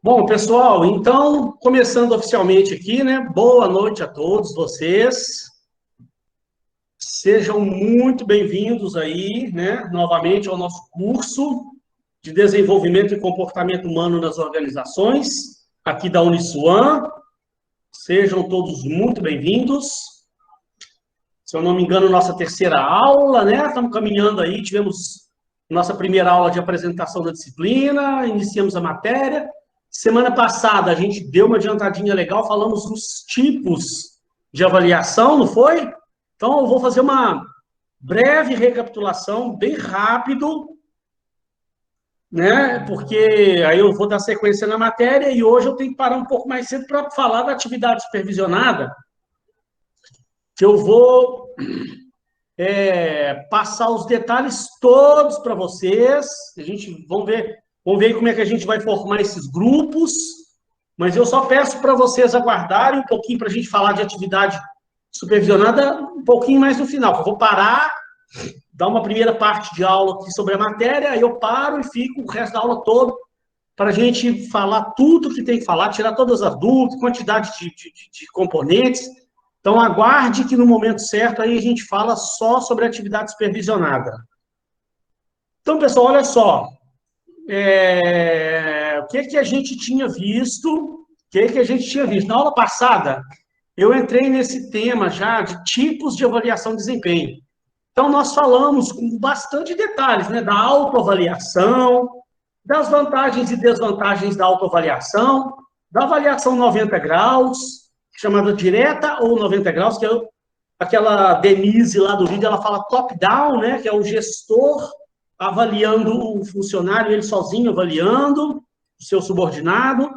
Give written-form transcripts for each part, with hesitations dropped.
Bom, pessoal, então, começando oficialmente aqui, né? Boa noite a todos vocês. Sejam muito bem-vindos aí, né? Novamente ao nosso curso de Desenvolvimento e Comportamento Humano nas Organizações, aqui da Uniswan. Sejam todos muito bem-vindos. Se eu não me engano, nossa terceira aula, né? Estamos caminhando aí, tivemos nossa primeira aula de apresentação da disciplina, iniciamos a matéria. Semana passada, a gente deu uma adiantadinha legal, falamos dos tipos de avaliação, não foi? Então, eu vou fazer uma breve recapitulação, bem rápido, né? Porque aí eu vou dar sequência na matéria e hoje eu tenho que parar um pouco mais cedo para falar da atividade supervisionada, que eu vou passar os detalhes todos para vocês. A gente vamos ver como é que a gente vai formar esses grupos, mas eu só peço para vocês aguardarem um pouquinho para a gente falar de atividade supervisionada um pouquinho mais no final. Eu vou parar, dar uma primeira parte de aula aqui sobre a matéria, aí eu paro e fico o resto da aula todo para a gente falar tudo que tem que falar, tirar todas as dúvidas, quantidade de componentes. Então, aguarde que no momento certo aí a gente fala só sobre atividade supervisionada. Então, pessoal, olha só. O que a gente tinha visto? Na aula passada, eu entrei nesse tema já de tipos de avaliação de desempenho. Então, nós falamos com bastante detalhes, né, da autoavaliação, das vantagens e desvantagens da autoavaliação, da avaliação 90 graus, chamada direta ou 90 graus, que é aquela Denise lá do vídeo, ela fala top-down, né, que é o gestor avaliando o funcionário, ele sozinho avaliando o seu subordinado.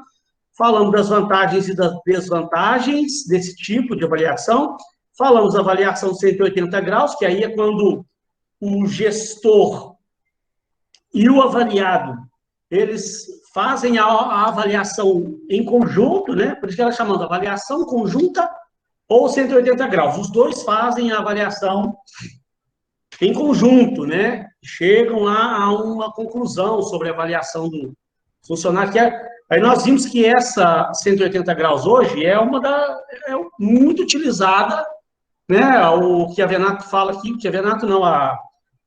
Falamos das vantagens e das desvantagens desse tipo de avaliação. Falamos da avaliação 180 graus, que aí é quando o gestor e o avaliado, eles fazem a avaliação em conjunto, né? Por isso que ela chama de avaliação conjunta ou 180 graus. Os dois fazem a avaliação em conjunto, né? Chegam lá a uma conclusão sobre a avaliação do funcionário. Aí nós vimos que essa 180 graus hoje é muito utilizada, né? O que a Venato fala aqui, que a Venato não,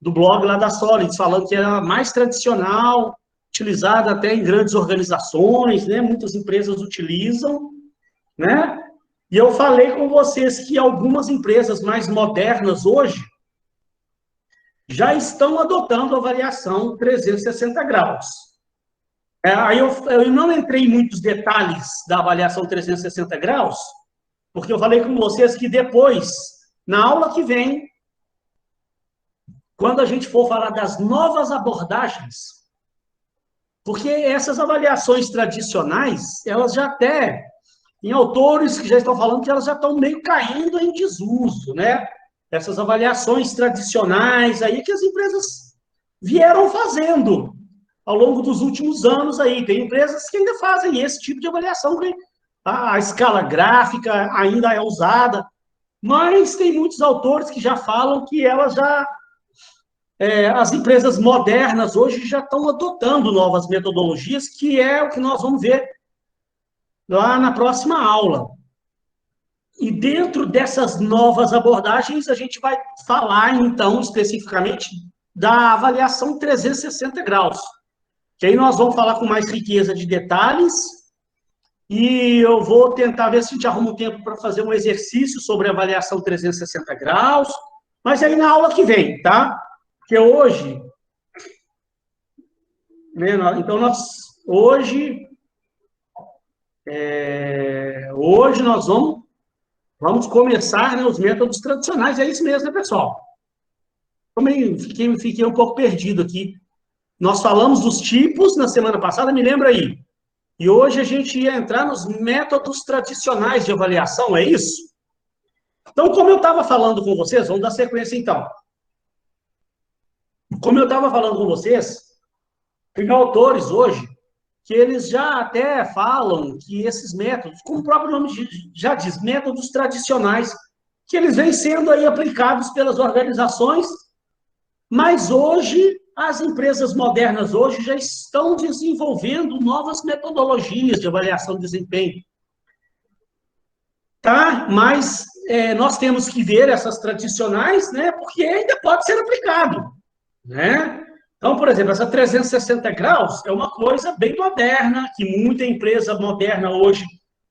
do blog lá da Solids, falando que é a mais tradicional, utilizada até em grandes organizações, né? Muitas empresas utilizam, né? E eu falei com vocês que algumas empresas mais modernas hoje já estão adotando a avaliação 360 graus. Aí eu não entrei em muitos detalhes da avaliação 360 graus, porque eu falei com vocês que depois, na aula que vem, quando a gente for falar das novas abordagens, porque essas avaliações tradicionais, elas já até, em autores que já estão falando que elas já estão meio caindo em desuso, né? Essas avaliações tradicionais aí que as empresas vieram fazendo ao longo dos últimos anos aí. Tem empresas que ainda fazem esse tipo de avaliação, que a escala gráfica ainda é usada, mas tem muitos autores que já falam que elas já... as empresas modernas hoje já estão adotando novas metodologias, que é o que nós vamos ver lá na próxima aula. E dentro dessas novas abordagens, a gente vai falar, então, especificamente da avaliação 360 graus. Que aí nós vamos falar com mais riqueza de detalhes, e eu vou tentar ver se a gente arruma um tempo para fazer um exercício sobre a avaliação 360 graus, mas aí na aula que vem, tá? Porque hoje, né, então hoje nós vamos começar, né, os métodos tradicionais, é isso mesmo, né, pessoal? Também fiquei um pouco perdido aqui. Nós falamos dos tipos na semana passada, me lembra aí. E hoje a gente ia entrar nos métodos tradicionais de avaliação, é isso? Então, como eu estava falando com vocês, vamos dar sequência então. Como eu estava falando com vocês, tem autores hoje que eles já até falam que esses métodos, como o próprio nome já diz, métodos tradicionais, que eles vêm sendo aí aplicados pelas organizações, mas hoje as empresas modernas hoje já estão desenvolvendo novas metodologias de avaliação de desempenho. Tá? Mas nós temos que ver essas tradicionais, né? Porque ainda pode ser aplicado, né? Então, por exemplo, essa 360 graus é uma coisa bem moderna, que muita empresa moderna hoje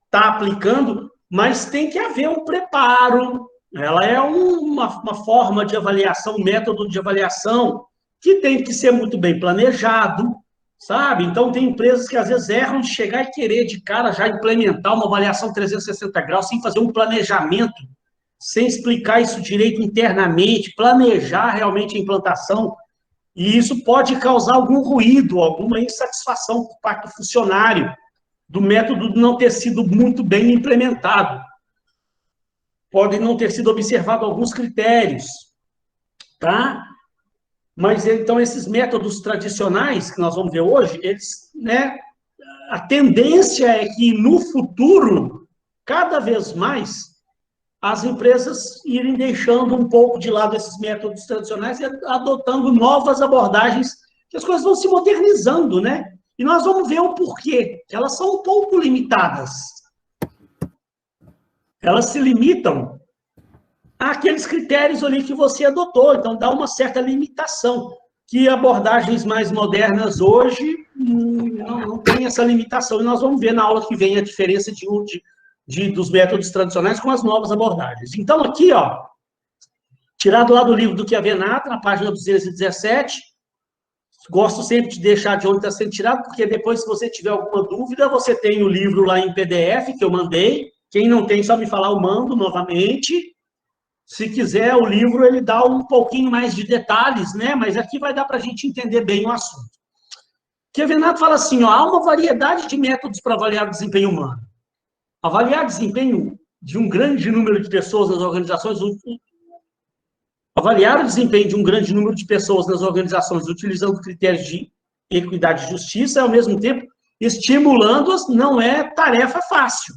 está aplicando, mas tem que haver um preparo. Ela é uma forma de avaliação, um método de avaliação que tem que ser muito bem planejado, sabe? Então, tem empresas que às vezes erram de chegar e querer de cara já implementar uma avaliação 360 graus sem fazer um planejamento, sem explicar isso direito internamente, planejar realmente a implantação. E isso pode causar algum ruído, alguma insatisfação por parte do funcionário, do método não ter sido muito bem implementado. Pode não ter sido observado alguns critérios, tá? Mas, então, esses métodos tradicionais que nós vamos ver hoje, eles, né, a tendência é que, no futuro, cada vez mais, as empresas irem deixando um pouco de lado esses métodos tradicionais e adotando novas abordagens, que as coisas vão se modernizando, né? E nós vamos ver o porquê. Elas são um pouco limitadas. Elas se limitam àqueles critérios ali que você adotou, então dá uma certa limitação, que abordagens mais modernas hoje não tem essa limitação, e nós vamos ver na aula que vem a diferença dos métodos tradicionais com as novas abordagens. Então, aqui, ó, tirado lá do livro do Chiavenato, na página 217, gosto sempre de deixar de onde está sendo tirado, porque depois, se você tiver alguma dúvida, você tem o livro lá em PDF, que eu mandei. Quem não tem, só me falar, eu mando novamente. Se quiser, o livro, ele dá um pouquinho mais de detalhes, né? Mas aqui vai dar para a gente entender bem o assunto. Chiavenato fala assim, ó, há uma variedade de métodos para avaliar o desempenho humano. Avaliar o desempenho de um grande número de pessoas nas organizações, avaliar o desempenho de um grande número de pessoas nas organizações utilizando critérios de equidade e justiça, ao mesmo tempo estimulando-as, não é tarefa fácil,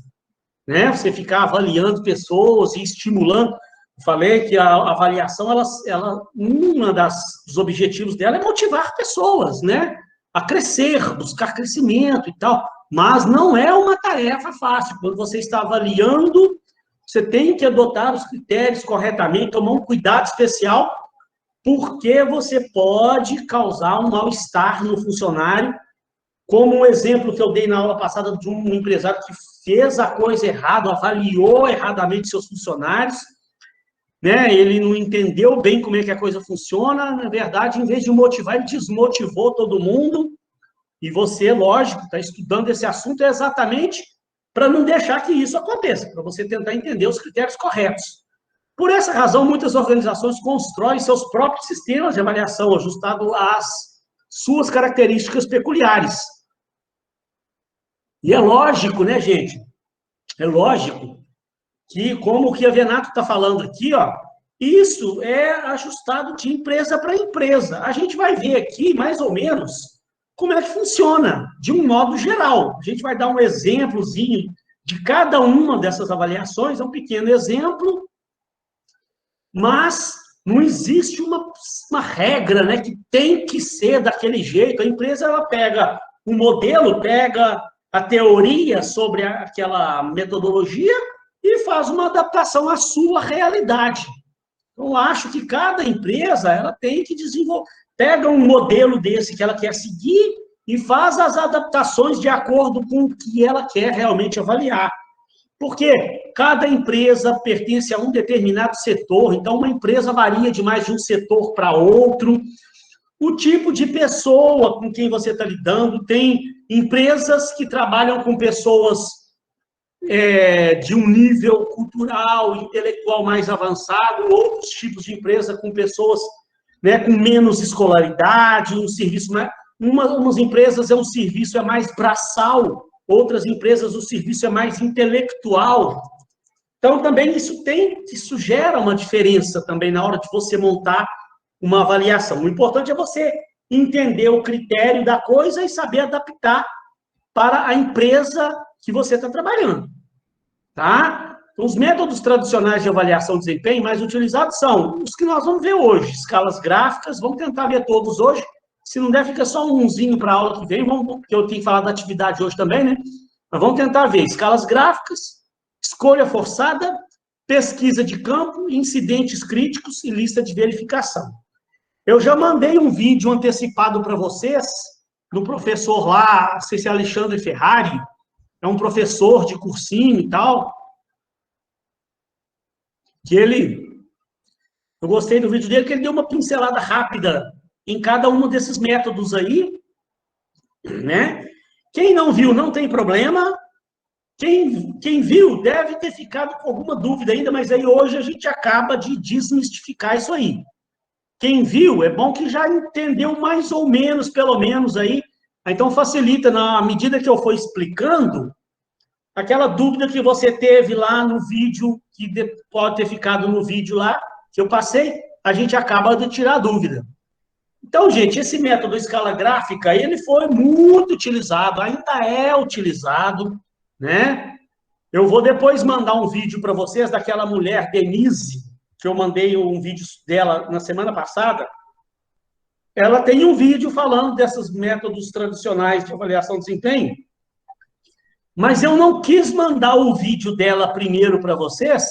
né? Você ficar avaliando pessoas e estimulando. Falei que a avaliação, dos objetivos dela é motivar pessoas, né? A crescer, buscar crescimento e tal. Mas não é uma tarefa fácil. Quando você está avaliando, você tem que adotar os critérios corretamente, tomar um cuidado especial, porque você pode causar um mal-estar no funcionário, como um exemplo que eu dei na aula passada de um empresário que fez a coisa errada, avaliou erradamente seus funcionários, né? Ele não entendeu bem como é que a coisa funciona, na verdade, em vez de motivar, ele desmotivou todo mundo, e você, lógico, está estudando esse assunto exatamente para não deixar que isso aconteça, para você tentar entender os critérios corretos. Por essa razão, muitas organizações constroem seus próprios sistemas de avaliação ajustado às suas características peculiares. E é lógico, né, gente? É lógico que, como o Chiavenato está falando aqui, ó, isso é ajustado de empresa para empresa. A gente vai ver aqui, mais ou menos, como é que funciona, de um modo geral. A gente vai dar um exemplozinho de cada uma dessas avaliações, é um pequeno exemplo, mas não existe uma regra, né, que tem que ser daquele jeito. A empresa, ela pega um modelo, pega a teoria sobre aquela metodologia e faz uma adaptação à sua realidade. Então, eu acho que cada empresa, ela tem que desenvolver, pega um modelo desse que ela quer seguir e faz as adaptações de acordo com o que ela quer realmente avaliar. Porque cada empresa pertence a um determinado setor, então uma empresa varia de mais de um setor para outro. O tipo de pessoa com quem você está lidando, tem empresas que trabalham com pessoas de um nível cultural, intelectual mais avançado, outros tipos de empresa com pessoas, né, com menos escolaridade, um serviço mais... Umas empresas um serviço mais braçal, outras empresas o serviço é mais intelectual. Então, também isso gera uma diferença também na hora de você montar uma avaliação. O importante é você entender o critério da coisa e saber adaptar para a empresa que você está trabalhando, tá? Então, os métodos tradicionais de avaliação de desempenho mais utilizados são os que nós vamos ver hoje, escalas gráficas, vamos tentar ver todos hoje, Se não der, fica só umzinho para a aula que vem, porque eu tenho que falar da atividade hoje também, né? Mas vamos tentar ver escalas gráficas, escolha forçada, pesquisa de campo, incidentes críticos e lista de verificação. Eu já mandei um vídeo antecipado para vocês, do professor lá, não sei se é Alexandre Ferrari, é um professor de cursinho e tal, que eu gostei do vídeo dele, que ele deu uma pincelada rápida em cada um desses métodos aí, né? Quem não viu, não tem problema. Quem viu deve ter ficado com alguma dúvida ainda, mas aí hoje a gente acaba de desmistificar isso aí. Quem viu, é bom que já entendeu mais ou menos, pelo menos aí. Então facilita, na medida que eu for explicando, aquela dúvida que você teve lá no vídeo, que pode ter ficado no vídeo lá, que eu passei, a gente acaba de tirar a dúvida. Então, gente, esse método escala gráfica, ele foi muito utilizado, ainda é utilizado, né? Eu vou depois mandar um vídeo para vocês daquela mulher, Denise, que eu mandei um vídeo dela na semana passada. Ela tem um vídeo falando desses métodos tradicionais de avaliação de desempenho, mas eu não quis mandar o vídeo dela primeiro para vocês,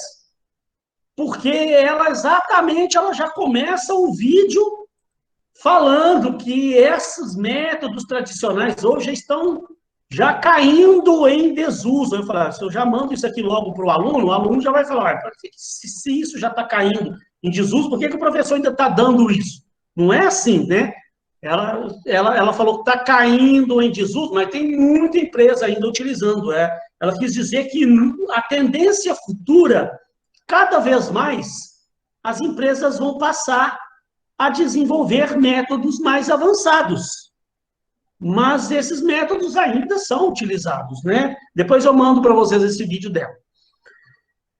porque ela já começa o vídeo falando que esses métodos tradicionais hoje estão já caindo em desuso. Eu falei, se eu já mando isso aqui logo para o aluno já vai falar, se isso já está caindo em desuso, por que o professor ainda está dando isso? Não é assim, né? Ela falou que está caindo em desuso, mas tem muita empresa ainda utilizando. Ela quis dizer que a tendência futura, cada vez mais, as empresas vão passar a desenvolver métodos mais avançados. Mas esses métodos ainda são utilizados, né? Depois eu mando para vocês esse vídeo dela.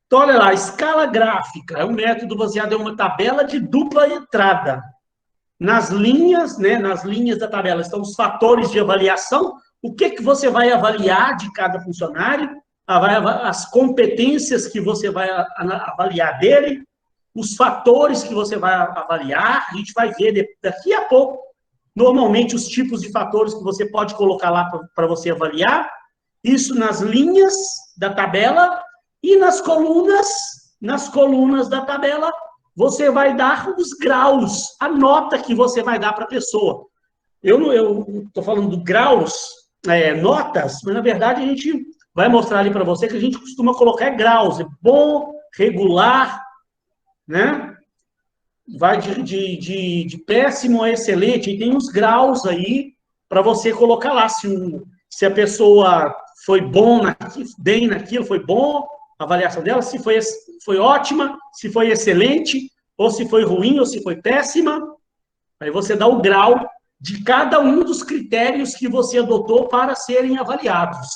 Então, olha lá, escala gráfica é um método baseado em uma tabela de dupla entrada. Nas linhas, né, nas linhas da tabela estão os fatores de avaliação, o que você vai avaliar de cada funcionário, as competências que você vai avaliar dele, os fatores que você vai avaliar, a gente vai ver daqui a pouco, normalmente, os tipos de fatores que você pode colocar lá para você avaliar, isso nas linhas da tabela e nas colunas da tabela, você vai dar os graus, a nota que você vai dar para a pessoa. Eu estou falando do graus, notas, mas, na verdade, a gente vai mostrar ali para você que a gente costuma colocar graus, bom, regular, né? Vai de péssimo a excelente, e tem uns graus aí para você colocar lá, se a pessoa foi bem naquilo, foi bom a avaliação dela, se foi ótima, se foi excelente, ou se foi ruim, ou se foi péssima. Aí você dá o grau de cada um dos critérios que você adotou para serem avaliados.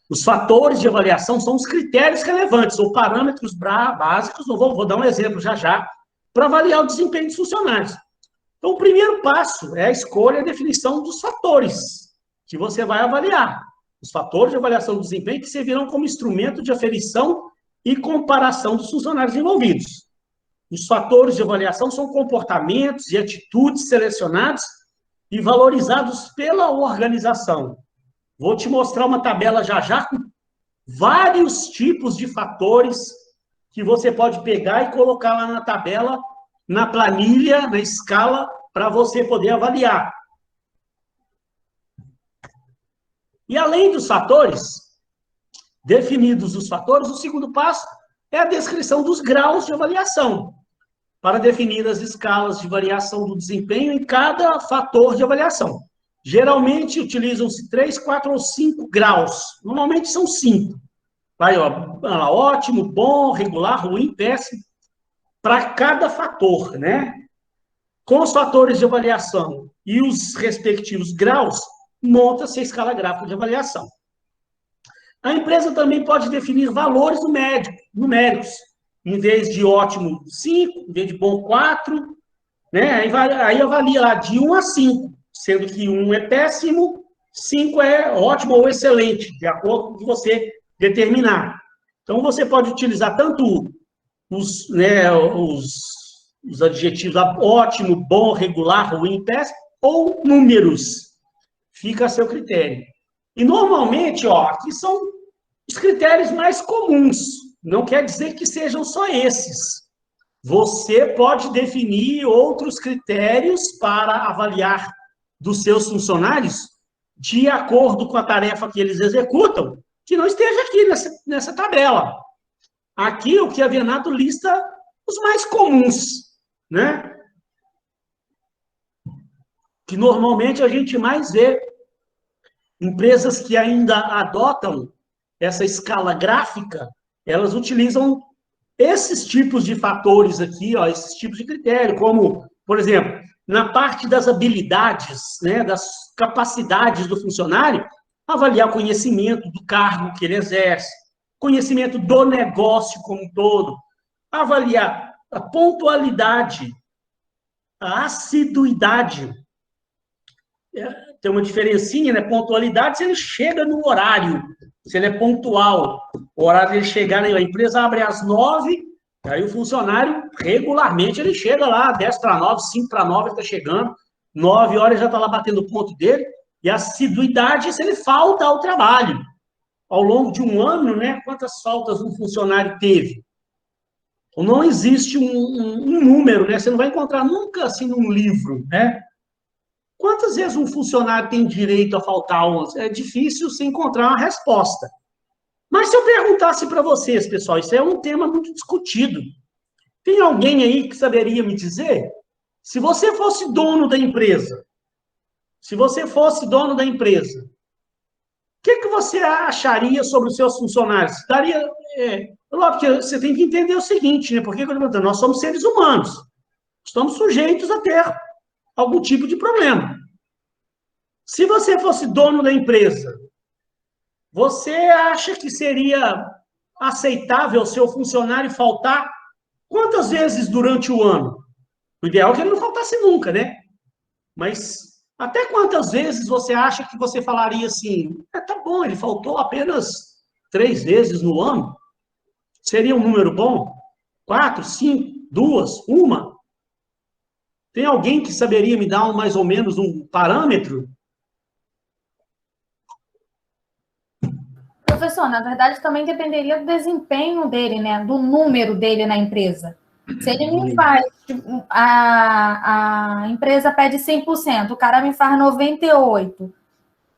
Os fatores de avaliação são os critérios relevantes, ou parâmetros básicos, vou dar um exemplo já, para avaliar o desempenho dos funcionários. Então, o primeiro passo é a escolha e a definição dos fatores que você vai avaliar. Os fatores de avaliação do desempenho que servirão como instrumento de aferição e comparação dos funcionários envolvidos. Os fatores de avaliação são comportamentos e atitudes selecionados e valorizados pela organização. Vou te mostrar uma tabela já com vários tipos de fatores que você pode pegar e colocar lá na tabela, na planilha, na escala, para você poder avaliar. E além dos fatores, definidos os fatores, o segundo passo é a descrição dos graus de avaliação, para definir as escalas de variação do desempenho em cada fator de avaliação. Geralmente, utilizam-se 3, 4 ou 5 graus. Normalmente, são 5. Vai, ótimo, bom, regular, ruim, péssimo, para cada fator, né? Com os fatores de avaliação e os respectivos graus, monta-se a escala gráfica de avaliação. A empresa também pode definir valores numéricos. Em vez de ótimo, 5, em vez de bom, 4, né? Aí avalia lá de 1 a 5. Sendo que 1 é péssimo, 5 é ótimo ou excelente, de acordo com o que você determinar. Então, você pode utilizar tanto os os adjetivos ótimo, bom, regular, ruim, péssimo, ou números. Fica a seu critério. E, normalmente, ó, aqui são os critérios mais comuns. Não quer dizer que sejam só esses. Você pode definir outros critérios para avaliar dos seus funcionários de acordo com a tarefa que eles executam, que não esteja aqui nessa tabela. Aqui, o que a Venato lista os mais comuns, né? Que normalmente a gente mais vê. Empresas que ainda adotam essa escala gráfica, elas utilizam esses tipos de fatores aqui, ó, esses tipos de critério, como, por exemplo, na parte das habilidades, né, das capacidades do funcionário, avaliar o conhecimento do cargo que ele exerce, conhecimento do negócio como um todo, avaliar a pontualidade, a assiduidade. Tem uma diferencinha, né? Pontualidade, se ele chega no horário, se ele é pontual. O horário dele chegar, a empresa abre às 9, aí o funcionário, regularmente, ele chega lá, 10 para 9, 5 para 9, ele está chegando, 9 horas já está lá batendo o ponto dele, e a assiduidade, se ele falta ao trabalho. Ao longo de um ano, né? Quantas faltas um funcionário teve? Então, não existe um número, né? Você não vai encontrar nunca assim num livro, né? Quantas vezes um funcionário tem direito a faltar aulas? É difícil se encontrar uma resposta. Mas se eu perguntasse para vocês, pessoal, isso é um tema muito discutido. Tem alguém aí que saberia me dizer? Se você fosse dono da empresa, se você fosse dono da empresa, o que você acharia sobre os seus funcionários? Daria, porque você tem que entender o seguinte, né? Porque nós somos seres humanos, estamos sujeitos a ter algum tipo de problema. Se você fosse dono da empresa, você acha que seria aceitável seu funcionário faltar quantas vezes durante o ano? O ideal é que ele não faltasse nunca, né? Mas até quantas vezes você acha que você falaria assim, tá bom, ele faltou apenas 3 vezes no ano? Seria um número bom? 4, 5, 2, 1? Tem alguém que saberia me dar mais ou menos um parâmetro? Professor, na verdade também dependeria do desempenho dele, né? Do número dele na empresa. Se ele me faz, a empresa pede 100%, o cara me faz 98%,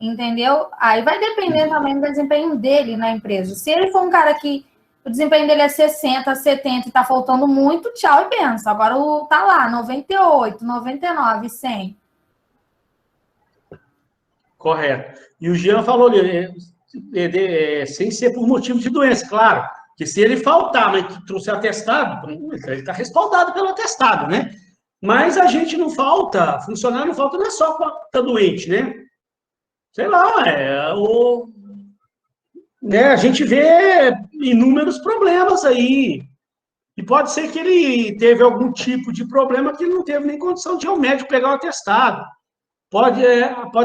entendeu? Aí vai depender também do desempenho dele na empresa. Se ele for um cara que o desempenho dele é 60, 70 e tá faltando muito, tchau e benção. Agora tá lá, 98, 99, 100. Correto. E o Jean falou ali, sem ser por motivo de doença, claro. Que se ele faltar, mas trouxer atestado, ele está respaldado pelo atestado, né? Mas a gente não falta, funcionário não falta, não é só quando está doente, né? Sei lá, né, a gente vê inúmeros problemas aí. E pode ser que ele teve algum tipo de problema que ele não teve nem condição de ir ao médico pegar o atestado. Pode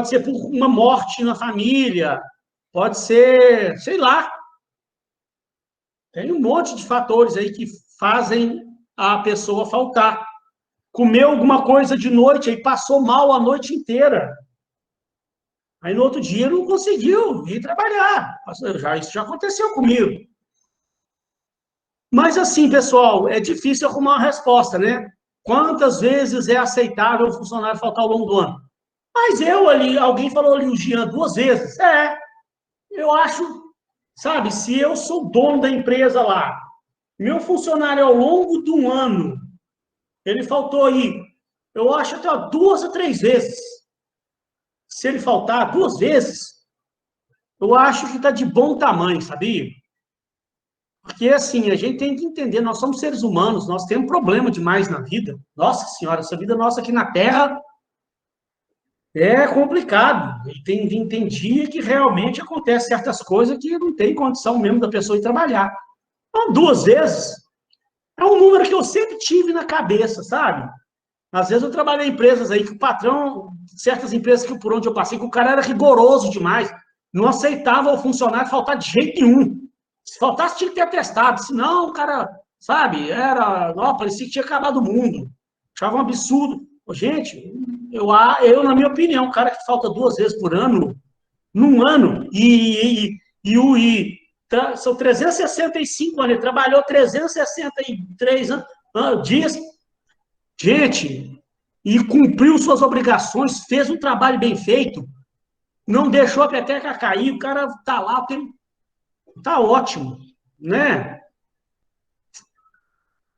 ser por uma morte na família, pode ser, sei lá. Tem um monte de fatores aí que fazem a pessoa faltar. Comeu alguma coisa de noite, aí passou mal a noite inteira. Aí no outro dia não conseguiu ir trabalhar. Isso já aconteceu comigo. Mas assim, pessoal, é difícil arrumar uma resposta, né? Quantas vezes é aceitável o funcionário faltar ao longo do ano? Mas alguém falou ali, o Jean, 2 vezes. Eu acho, sabe, se eu sou dono da empresa lá, meu funcionário ao longo do ano, ele faltou aí, eu acho até 2 a 3 vezes. Se ele faltar 2 vezes, eu acho que está de bom tamanho, sabia? Porque, assim, a gente tem que entender, nós somos seres humanos, nós temos problema demais na vida. Nossa Senhora, essa vida nossa aqui na Terra é complicado. E tem dia que realmente acontece certas coisas que não tem condição mesmo da pessoa ir trabalhar. Então, 2 vezes é um número que eu sempre tive na cabeça, sabe? Às vezes eu trabalhei em empresas aí que o patrão, certas empresas que por onde eu passei, que o cara era rigoroso demais, não aceitava o funcionário faltar de jeito nenhum. Se faltasse, tinha que ter atestado, senão o cara sabe? Não, parecia que tinha acabado o mundo. Achava um absurdo. Gente, na minha opinião, um cara que falta 2 vezes por ano, num ano, são 365 anos, ele trabalhou 363 dias, gente, e cumpriu suas obrigações, fez um trabalho bem feito, não deixou a peteca cair, o cara tá lá, tá ótimo, né?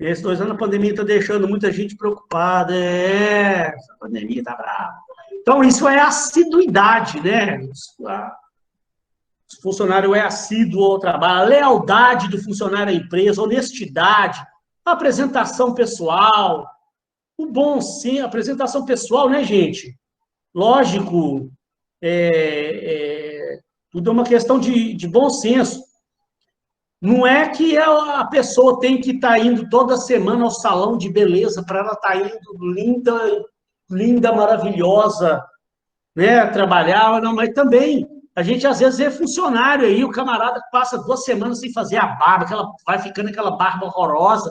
Esses 2 anos a pandemia está deixando muita gente preocupada. Essa pandemia está brava. Então, isso é assiduidade, né? O funcionário é assíduo ao trabalho, a lealdade do funcionário à empresa, honestidade, a apresentação pessoal, o bom senso, a apresentação pessoal, né, gente? Lógico, tudo é uma questão de bom senso. Não é que a pessoa tem que estar indo toda semana ao salão de beleza para ela estar indo linda, linda, maravilhosa, né, trabalhar, não, mas também a gente às vezes é funcionário aí, o camarada passa 2 semanas sem fazer a barba, vai ficando aquela barba horrorosa.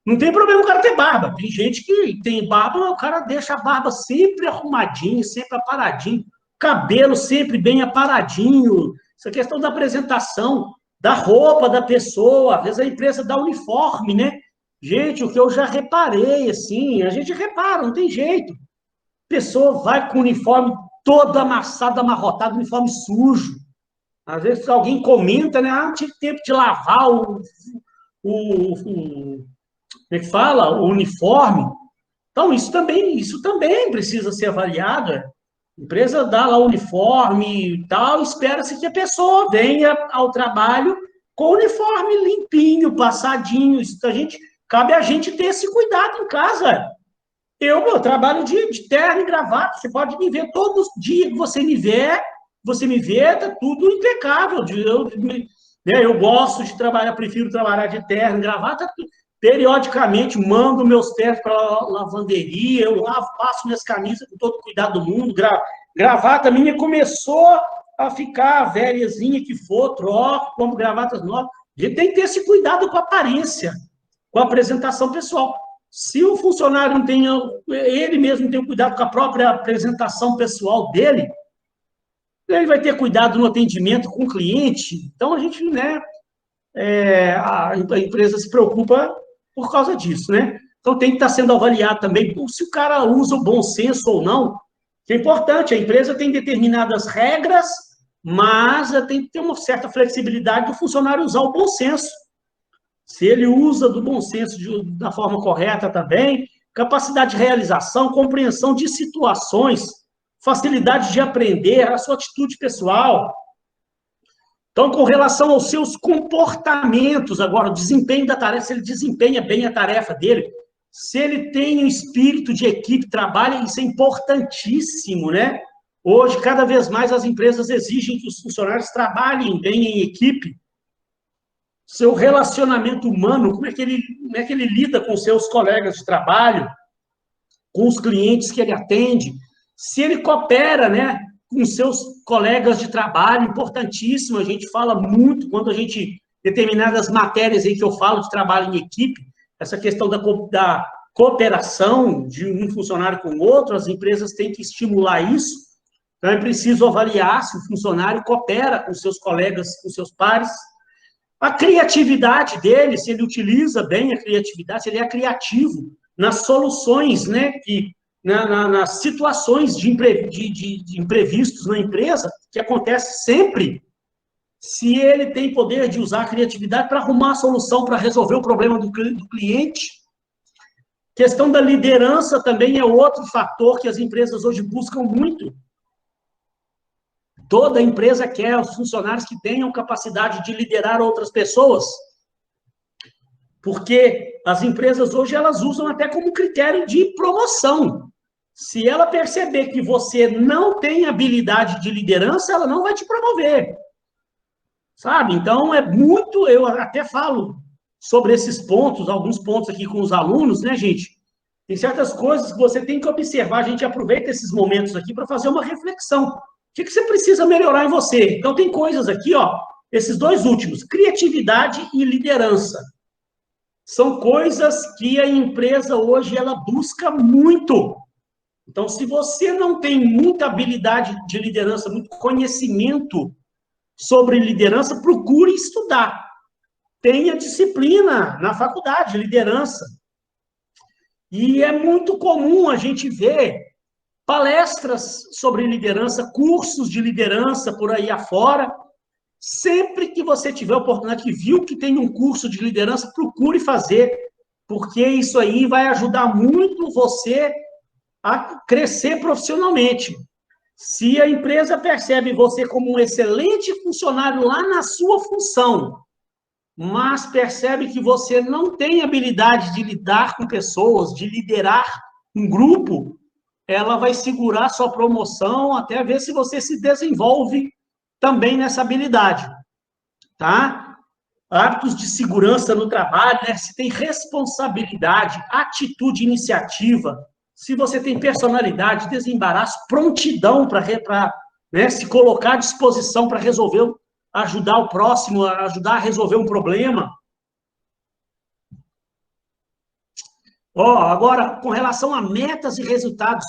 Não tem problema o cara ter barba. Tem gente que tem barba, mas o cara deixa a barba sempre arrumadinha, sempre aparadinho, cabelo sempre bem aparadinho. Essa questão da apresentação, da roupa da pessoa, às vezes a empresa dá uniforme, né? Gente, o que eu já reparei, assim, a gente repara, não tem jeito. A pessoa vai com o uniforme todo amassado, amarrotado, uniforme sujo. Às vezes alguém comenta, né? Não tive tempo de lavar como é que fala? O uniforme. Então, isso também precisa ser avaliado. A empresa dá lá o uniforme e tal, espera-se que a pessoa venha ao trabalho com o uniforme limpinho, passadinho. Cabe a gente ter esse cuidado em casa. Eu trabalho de terno e gravata, você pode me ver todos os dias que você me vê, tá tudo impecável. Eu gosto de trabalhar, prefiro trabalhar de terno e gravata. Periodicamente mando meus ternos para a lavanderia, eu lavo, passo minhas camisas com todo o cuidado do mundo. Gravata minha começou a ficar velhazinha que for, troco, como gravatas novas. A gente tem que ter esse cuidado com a aparência, com a apresentação pessoal. Se o funcionário não tem, ele mesmo tem cuidado com a própria apresentação pessoal dele, ele vai ter cuidado no atendimento com o cliente. Então, a gente, né, a empresa se preocupa por causa disso, né? Então, tem que estar sendo avaliado também se o cara usa o bom senso ou não. Que é importante, a empresa tem determinadas regras, mas tem que ter uma certa flexibilidade do funcionário usar o bom senso. Se ele usa do bom senso da forma correta também, capacidade de realização, compreensão de situações, facilidade de aprender, a sua atitude pessoal. Então, com relação aos seus comportamentos, agora, o desempenho da tarefa, se ele desempenha bem a tarefa dele, se ele tem um espírito de equipe, trabalha, isso é importantíssimo, né? Hoje, cada vez mais, as empresas exigem que os funcionários trabalhem bem em equipe. Seu relacionamento humano, como é que ele lida com seus colegas de trabalho, com os clientes que ele atende, se ele coopera, né, com seus colegas de trabalho, importantíssimo, a gente fala muito, quando determinadas matérias aí que eu falo de trabalho em equipe, essa questão da cooperação de um funcionário com o outro, as empresas têm que estimular isso, então é preciso avaliar se o funcionário coopera com seus colegas, com seus pares, a criatividade dele, se ele utiliza bem a criatividade, se ele é criativo nas soluções, né, nas situações de imprevistos na empresa, que acontece sempre, se ele tem poder de usar a criatividade para arrumar a solução, para resolver o problema do cliente. Questão da liderança também é outro fator que as empresas hoje buscam muito. Toda empresa quer os funcionários que tenham capacidade de liderar outras pessoas, porque as empresas hoje elas usam até como critério de promoção. Se ela perceber que você não tem habilidade de liderança, ela não vai te promover. Sabe? Então, eu até falo sobre esses pontos, alguns pontos aqui com os alunos, né, gente? Tem certas coisas que você tem que observar, a gente aproveita esses momentos aqui para fazer uma reflexão. O que você precisa melhorar em você? Então, tem coisas aqui, ó, esses 2 últimos, criatividade e liderança. são coisas que a empresa hoje ela busca muito. Então, se você não tem muita habilidade de liderança, muito conhecimento sobre liderança, procure estudar. Tenha disciplina na faculdade de liderança. E é muito comum a gente ver palestras sobre liderança, cursos de liderança por aí afora. Sempre que você tiver a oportunidade, que viu que tem um curso de liderança, procure fazer, porque isso aí vai ajudar muito você a crescer profissionalmente. Se a empresa percebe você como um excelente funcionário lá na sua função, mas percebe que você não tem habilidade de lidar com pessoas, de liderar um grupo, ela vai segurar sua promoção até ver se você se desenvolve também nessa habilidade, tá? Hábitos de segurança no trabalho, né? Se tem responsabilidade, atitude, iniciativa, se você tem personalidade, desembaraço, prontidão para né, se colocar à disposição para resolver, ajudar o próximo, ajudar a resolver um problema. Agora, com relação a metas e resultados,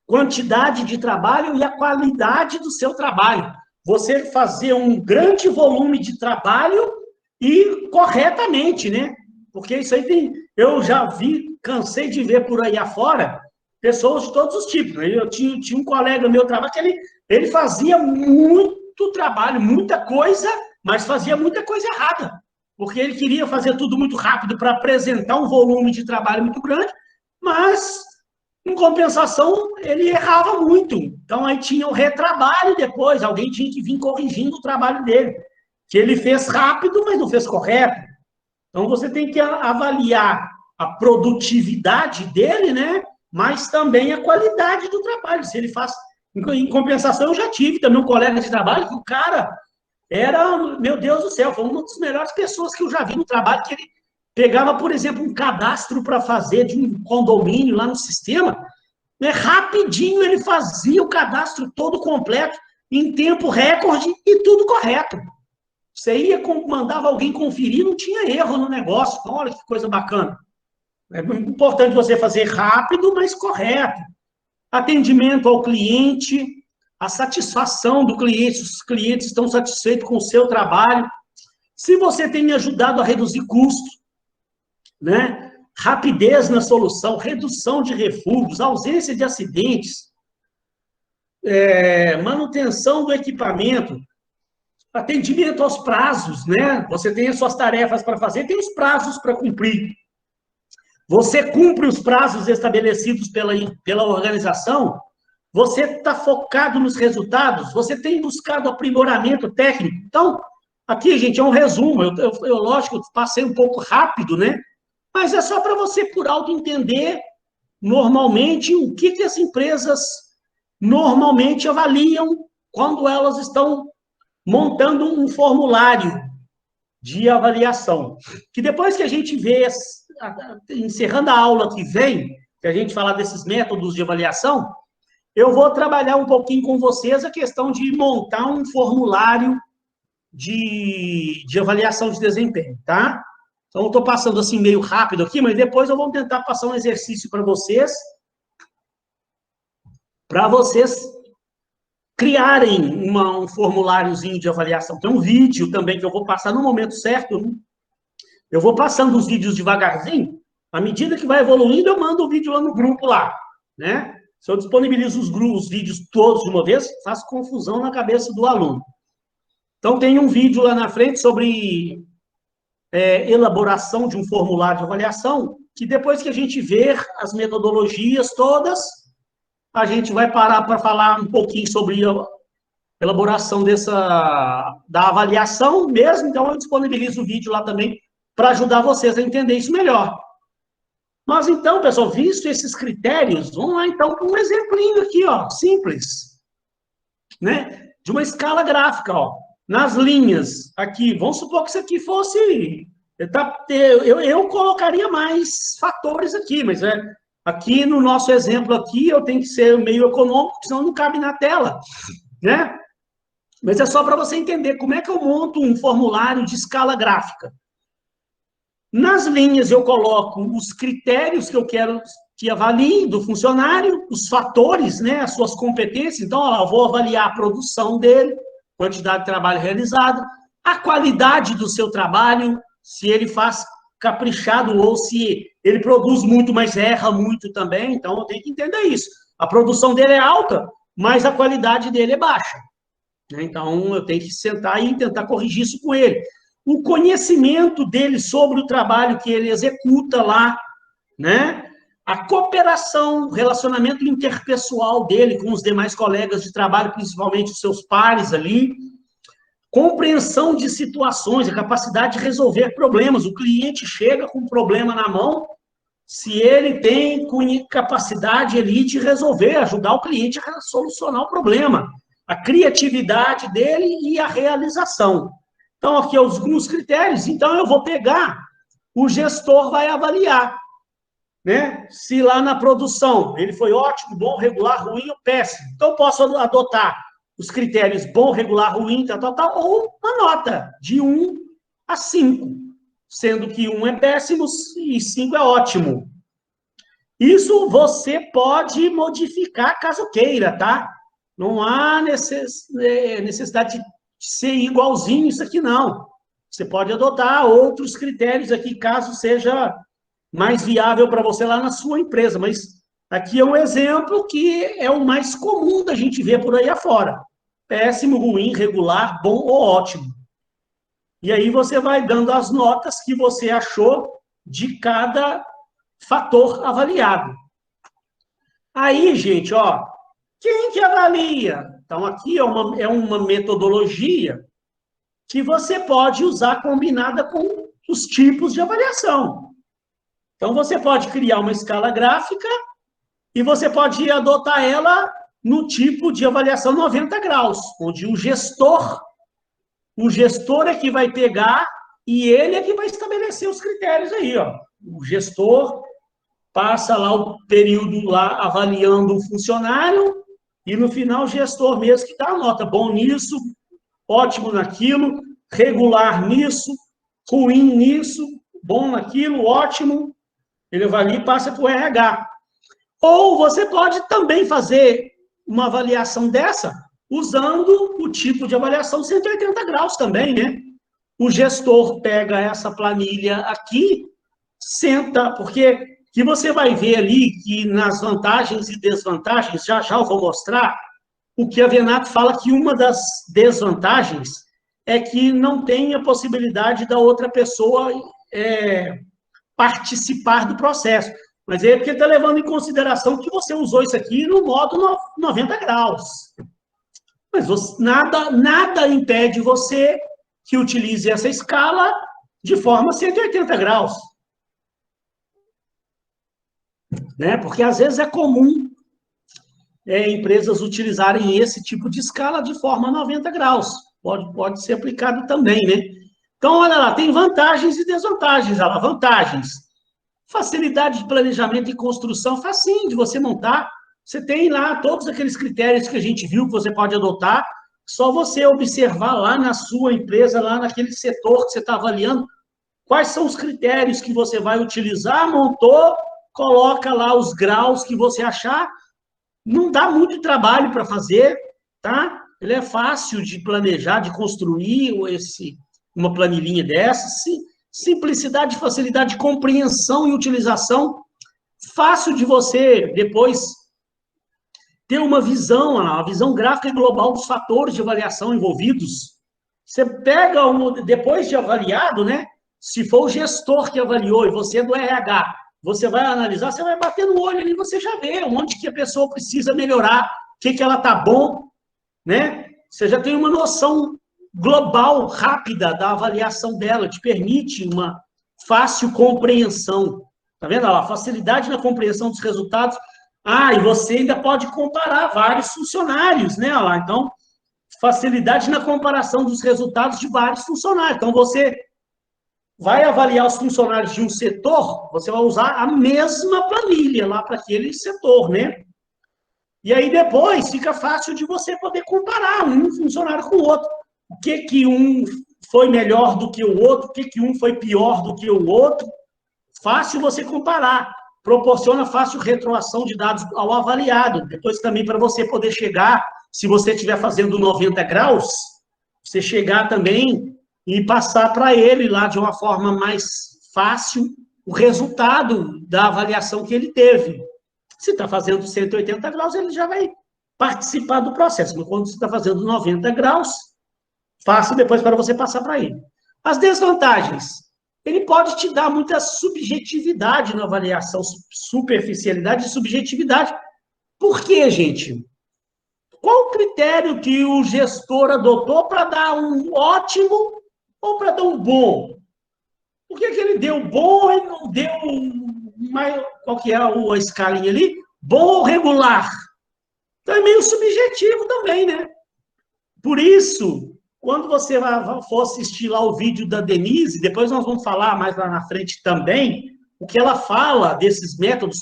quantidade de trabalho e a qualidade do seu trabalho. Você fazer um grande volume de trabalho e corretamente, né? Porque isso aí tem... Eu já vi, cansei de ver por aí afora, pessoas de todos os tipos. Eu tinha um colega meu trabalho que ele fazia muito trabalho, muita coisa, mas fazia muita coisa errada. Porque ele queria fazer tudo muito rápido para apresentar um volume de trabalho muito grande, mas... em compensação, ele errava muito. Então, aí tinha o retrabalho depois, alguém tinha que vir corrigindo o trabalho dele, que ele fez rápido, mas não fez correto. Então, você tem que avaliar a produtividade dele, né? Mas também a qualidade do trabalho. Se ele faz... Em compensação, eu já tive também um colega de trabalho que o cara era, meu Deus do céu, foi uma das melhores pessoas que eu já vi no trabalho, que ele pegava, por exemplo, um cadastro para fazer de um condomínio lá no sistema, né? Rapidinho ele fazia o cadastro todo completo, em tempo recorde e tudo correto. Você ia, mandava alguém conferir, não tinha erro no negócio. Então, olha que coisa bacana. É importante você fazer rápido, mas correto. Atendimento ao cliente, a satisfação do cliente, os clientes estão satisfeitos com o seu trabalho. Se você tem me ajudado a reduzir custos, né? Rapidez na solução, redução de refugos, ausência de acidentes, manutenção do equipamento, atendimento aos prazos, né? Você tem as suas tarefas para fazer, tem os prazos para cumprir. Você cumpre os prazos estabelecidos pela organização, você está focado nos resultados, você tem buscado aprimoramento técnico. Então, aqui, gente, é um resumo. Eu lógico, passei um pouco rápido, né? Mas é só para você, por alto, entender, normalmente, o que as empresas normalmente avaliam quando elas estão montando um formulário de avaliação. Que depois que a gente vê, encerrando a aula que vem, que a gente falar desses métodos de avaliação, eu vou trabalhar um pouquinho com vocês a questão de montar um formulário de avaliação de desempenho, tá? Então, eu estou passando assim meio rápido aqui, mas depois eu vou tentar passar um exercício para vocês criarem um formuláriozinho de avaliação. Tem um vídeo também que eu vou passar no momento certo. Eu vou passando os vídeos devagarzinho. À medida que vai evoluindo, eu mando o vídeo lá no grupo lá, né? Se eu disponibilizo os vídeos todos de uma vez, faço confusão na cabeça do aluno. Então, tem um vídeo lá na frente sobre elaboração de um formulário de avaliação, que depois que a gente ver as metodologias todas, a gente vai parar para falar um pouquinho sobre a elaboração da avaliação mesmo. Então, eu disponibilizo o vídeo lá também para ajudar vocês a entender isso melhor. Mas, então, pessoal, visto esses critérios, vamos lá, então, para um exemplinho aqui, ó, simples, né? De uma escala gráfica, ó. Nas linhas, aqui, vamos supor que isso aqui fosse... Eu colocaria mais fatores aqui, mas aqui no nosso exemplo aqui, eu tenho que ser meio econômico, senão não cabe na tela, né? Mas é só para você entender como é que eu monto um formulário de escala gráfica. Nas linhas eu coloco os critérios que eu quero que avalie do funcionário, os fatores, né, as suas competências. Então, ó, eu vou avaliar a produção dele, quantidade de trabalho realizado, a qualidade do seu trabalho, se ele faz caprichado ou se ele produz muito, mas erra muito também. Então, eu tenho que entender isso. A produção dele é alta, mas a qualidade dele é baixa. Então, eu tenho que sentar e tentar corrigir isso com ele. O conhecimento dele sobre o trabalho que ele executa lá, né? A cooperação, o relacionamento interpessoal dele com os demais colegas de trabalho, principalmente os seus pares ali, compreensão de situações, a capacidade de resolver problemas. O cliente chega com um problema na mão, se ele tem capacidade ali de resolver, ajudar o cliente a solucionar o problema. A criatividade dele e a realização. Então, aqui alguns critérios. Então, eu vou pegar, o gestor vai avaliar, né? Se lá na produção ele foi ótimo, bom, regular, ruim ou péssimo. Então, eu posso adotar os critérios bom, regular, ruim, tal, ou uma nota de 1 a 5, sendo que 1 é péssimo e 5 é ótimo. Isso você pode modificar caso queira, tá? Não há necessidade de ser igualzinho isso aqui, não. Você pode adotar outros critérios aqui, caso seja mais viável para você lá na sua empresa, mas aqui é um exemplo que é o mais comum da gente ver por aí afora. Péssimo, ruim, regular, bom ou ótimo. E aí você vai dando as notas que você achou de cada fator avaliado. Aí, gente, ó, quem que avalia? Então, aqui é uma metodologia que você pode usar combinada com os tipos de avaliação. Então, você pode criar uma escala gráfica e você pode adotar ela no tipo de avaliação 90 graus, onde o gestor é que vai pegar e ele é que vai estabelecer os critérios aí, ó. O gestor passa lá o período lá avaliando o funcionário e no final o gestor mesmo que dá a nota. Bom nisso, ótimo naquilo, regular nisso, ruim nisso, bom naquilo, ótimo. Ele avalia e passa para o RH. Ou você pode também fazer uma avaliação dessa usando o tipo de avaliação 180 graus também, né? O gestor pega essa planilha aqui, senta, porque que você vai ver ali que nas vantagens e desvantagens, já eu vou mostrar, o que a Venato fala que uma das desvantagens é que não tem a possibilidade da outra pessoa participar do processo. Mas é porque está levando em consideração que você usou isso aqui no modo 90 graus. Mas nada impede você que utilize essa escala de forma 180 graus. Né? Porque às vezes é comum empresas utilizarem esse tipo de escala de forma 90 graus. Pode ser aplicado também, né? Então, olha lá, tem vantagens e desvantagens. Olha lá, vantagens. Facilidade de planejamento e construção, facinho de você montar. Você tem lá todos aqueles critérios que a gente viu que você pode adotar. Só você observar lá na sua empresa, lá naquele setor que você está avaliando, quais são os critérios que você vai utilizar, montou, coloca lá os graus que você achar. Não dá muito trabalho para fazer, tá? Ele é fácil de planejar, de construir uma planilhinha dessa. Simplicidade, facilidade de compreensão e utilização. Fácil de você, depois, ter uma visão gráfica e global dos fatores de avaliação envolvidos. Você pega, depois de avaliado, né? Se for o gestor que avaliou e você é do RH, você vai analisar, você vai bater no olho ali, você já vê onde que a pessoa precisa melhorar, o que ela está bom, né? Você já tem uma noção global, rápida da avaliação dela, te permite uma fácil compreensão. Tá vendo? Olha lá, facilidade na compreensão dos resultados. E você ainda pode comparar vários funcionários, né? Olha lá, então, facilidade na comparação dos resultados de vários funcionários. Então, você vai avaliar os funcionários de um setor, você vai usar a mesma planilha lá para aquele setor, né? E aí depois fica fácil de você poder comparar um funcionário com o outro. O que um foi melhor do que o outro, por que um foi pior do que o outro. Fácil você comparar. Proporciona fácil retroação de dados ao avaliado. Depois também para você poder chegar, se você estiver fazendo 90 graus, você chegar também e passar para ele lá de uma forma mais fácil o resultado da avaliação que ele teve. Se está fazendo 180 graus, ele já vai participar do processo. Mas quando você está fazendo 90 graus, fácil depois para você passar para ele. As desvantagens. Ele pode te dar muita subjetividade na avaliação, superficialidade e subjetividade. Por quê, gente? Qual o critério que o gestor adotou para dar um ótimo ou para dar um bom? Por que ele deu bom e não deu qual que é a escalinha ali? Bom ou regular? Então é meio subjetivo também, né? Por isso, quando você for assistir lá o vídeo da Denise, depois nós vamos falar mais lá na frente também, o que ela fala desses métodos,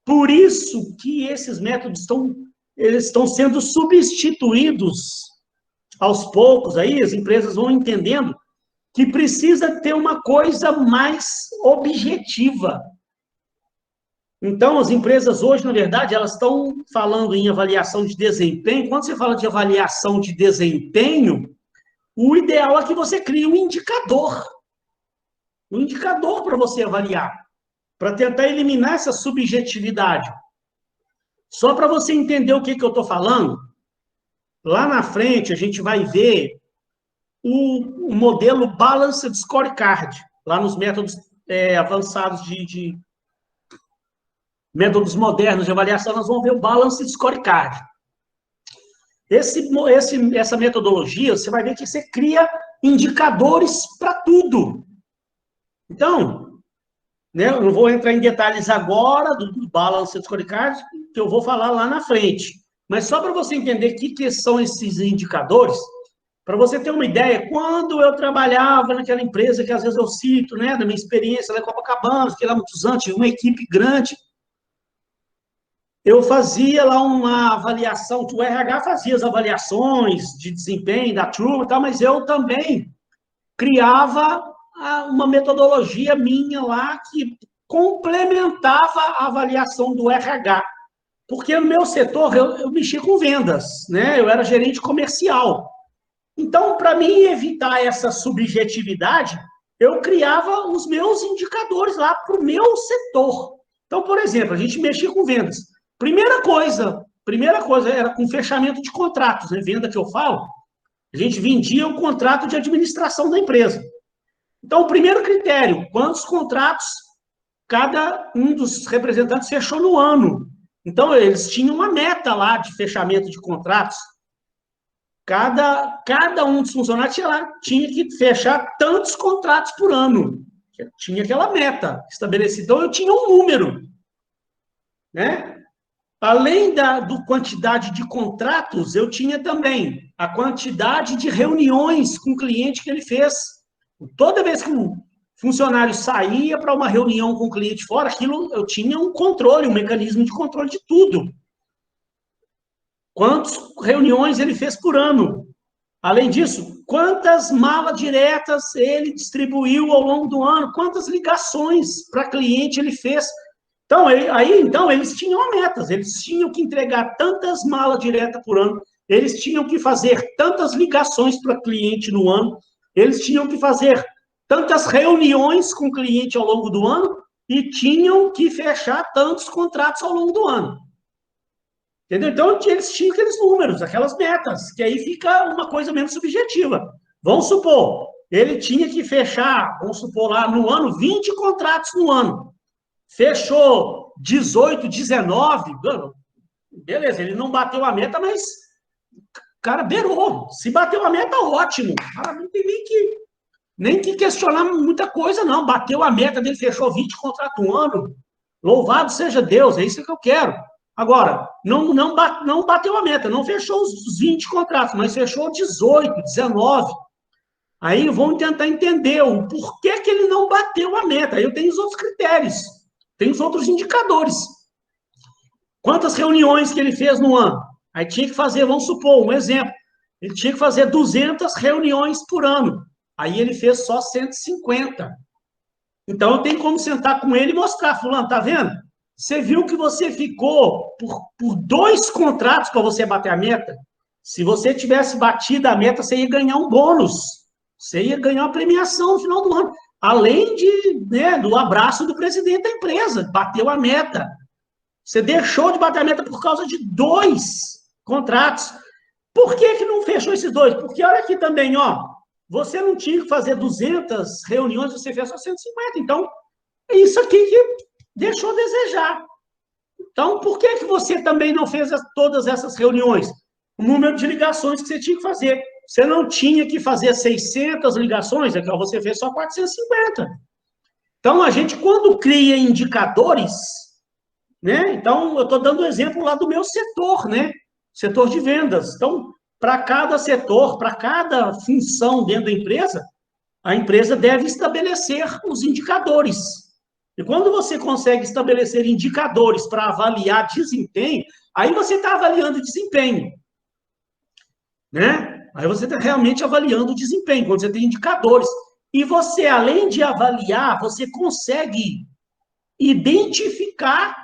por isso que esses métodos estão sendo substituídos aos poucos, aí as empresas vão entendendo que precisa ter uma coisa mais objetiva. Então, as empresas hoje, na verdade, elas estão falando em avaliação de desempenho. Quando você fala de avaliação de desempenho, o ideal é que você crie um indicador para você avaliar, para tentar eliminar essa subjetividade. Só para você entender o que eu estou falando, lá na frente a gente vai ver o modelo Balanced Scorecard, lá nos métodos avançados de métodos modernos de avaliação, nós vamos ver o Balanced Scorecard. Essa metodologia, você vai ver que você cria indicadores para tudo. Então, né, eu não vou entrar em detalhes agora do Balanced Scorecard, que eu vou falar lá na frente. Mas só para você entender o que são esses indicadores, para você ter uma ideia, quando eu trabalhava naquela empresa que às vezes eu cito, né, da minha experiência lá em Copacabana, fiquei lá muitos anos, tive uma equipe grande, eu fazia lá uma avaliação, o RH fazia as avaliações de desempenho da turma e tal, mas eu também criava uma metodologia minha lá que complementava a avaliação do RH. Porque no meu setor, eu mexia com vendas, né? Eu era gerente comercial. Então, para mim evitar essa subjetividade, eu criava os meus indicadores lá para o meu setor. Então, por exemplo, a gente mexia com vendas. Primeira coisa era com fechamento de contratos, né? Venda que eu falo, a gente vendia o contrato de administração da empresa. Então, o primeiro critério, quantos contratos cada um dos representantes fechou no ano. Então, eles tinham uma meta lá de fechamento de contratos. Cada um dos funcionários tinha que fechar tantos contratos por ano. Tinha aquela meta estabelecida. Então, eu tinha um número, né? Além da quantidade de contratos, eu tinha também a quantidade de reuniões com o cliente que ele fez. Toda vez que o funcionário saía para uma reunião com o cliente fora, aquilo eu tinha um controle, um mecanismo de controle de tudo. Quantas reuniões ele fez por ano? Além disso, quantas malas diretas ele distribuiu ao longo do ano? Quantas ligações para cliente ele fez? Então, eles tinham metas, eles tinham que entregar tantas malas diretas por ano, eles tinham que fazer tantas ligações para cliente no ano, eles tinham que fazer tantas reuniões com o cliente ao longo do ano e tinham que fechar tantos contratos ao longo do ano. Entendeu? Então, eles tinham aqueles números, aquelas metas, que aí fica uma coisa menos subjetiva. Vamos supor, ele tinha que fechar, vamos supor lá no ano, 20 contratos no ano. Fechou 18, 19, beleza, ele não bateu a meta, mas o cara beirou. Se bateu a meta, ótimo. Cara, não tem nem que questionar muita coisa, não. Bateu a meta dele, fechou 20 contratos no ano. Louvado seja Deus, é isso que eu quero. Agora, não bateu a meta, não fechou os 20 contratos, mas fechou 18, 19. Aí vamos tentar entender o porquê que ele não bateu a meta. Aí eu tenho os outros critérios, tenho os outros indicadores. Quantas reuniões que ele fez no ano? Aí tinha que fazer, vamos supor, um exemplo, ele tinha que fazer 200 reuniões por ano. Aí ele fez só 150. Então, eu tenho como sentar com ele e mostrar, fulano, tá vendo? Você viu que você ficou por 2 contratos para você bater a meta? Se você tivesse batido a meta, você ia ganhar um bônus. Você ia ganhar uma premiação no final do ano. Além do abraço do presidente da empresa. Bateu a meta. Você deixou de bater a meta por causa de 2 contratos. Por que não fechou esses 2? Porque olha aqui também, ó. Você não tinha que fazer 200 reuniões, você fez só 150. Então, é isso aqui que deixou a desejar. Então, por que você também não fez todas essas reuniões? O número de ligações que você tinha que fazer. Você não tinha que fazer 600 ligações, você fez só 450. Então, a gente, quando cria indicadores, né? Então, eu estou dando um exemplo lá do meu setor, né? Setor de vendas. Então, para cada setor, para cada função dentro da empresa, a empresa deve estabelecer os indicadores. E quando você consegue estabelecer indicadores para avaliar desempenho, aí você está avaliando desempenho, né? Aí você está realmente avaliando o desempenho, quando você tem indicadores. E você, além de avaliar, você consegue identificar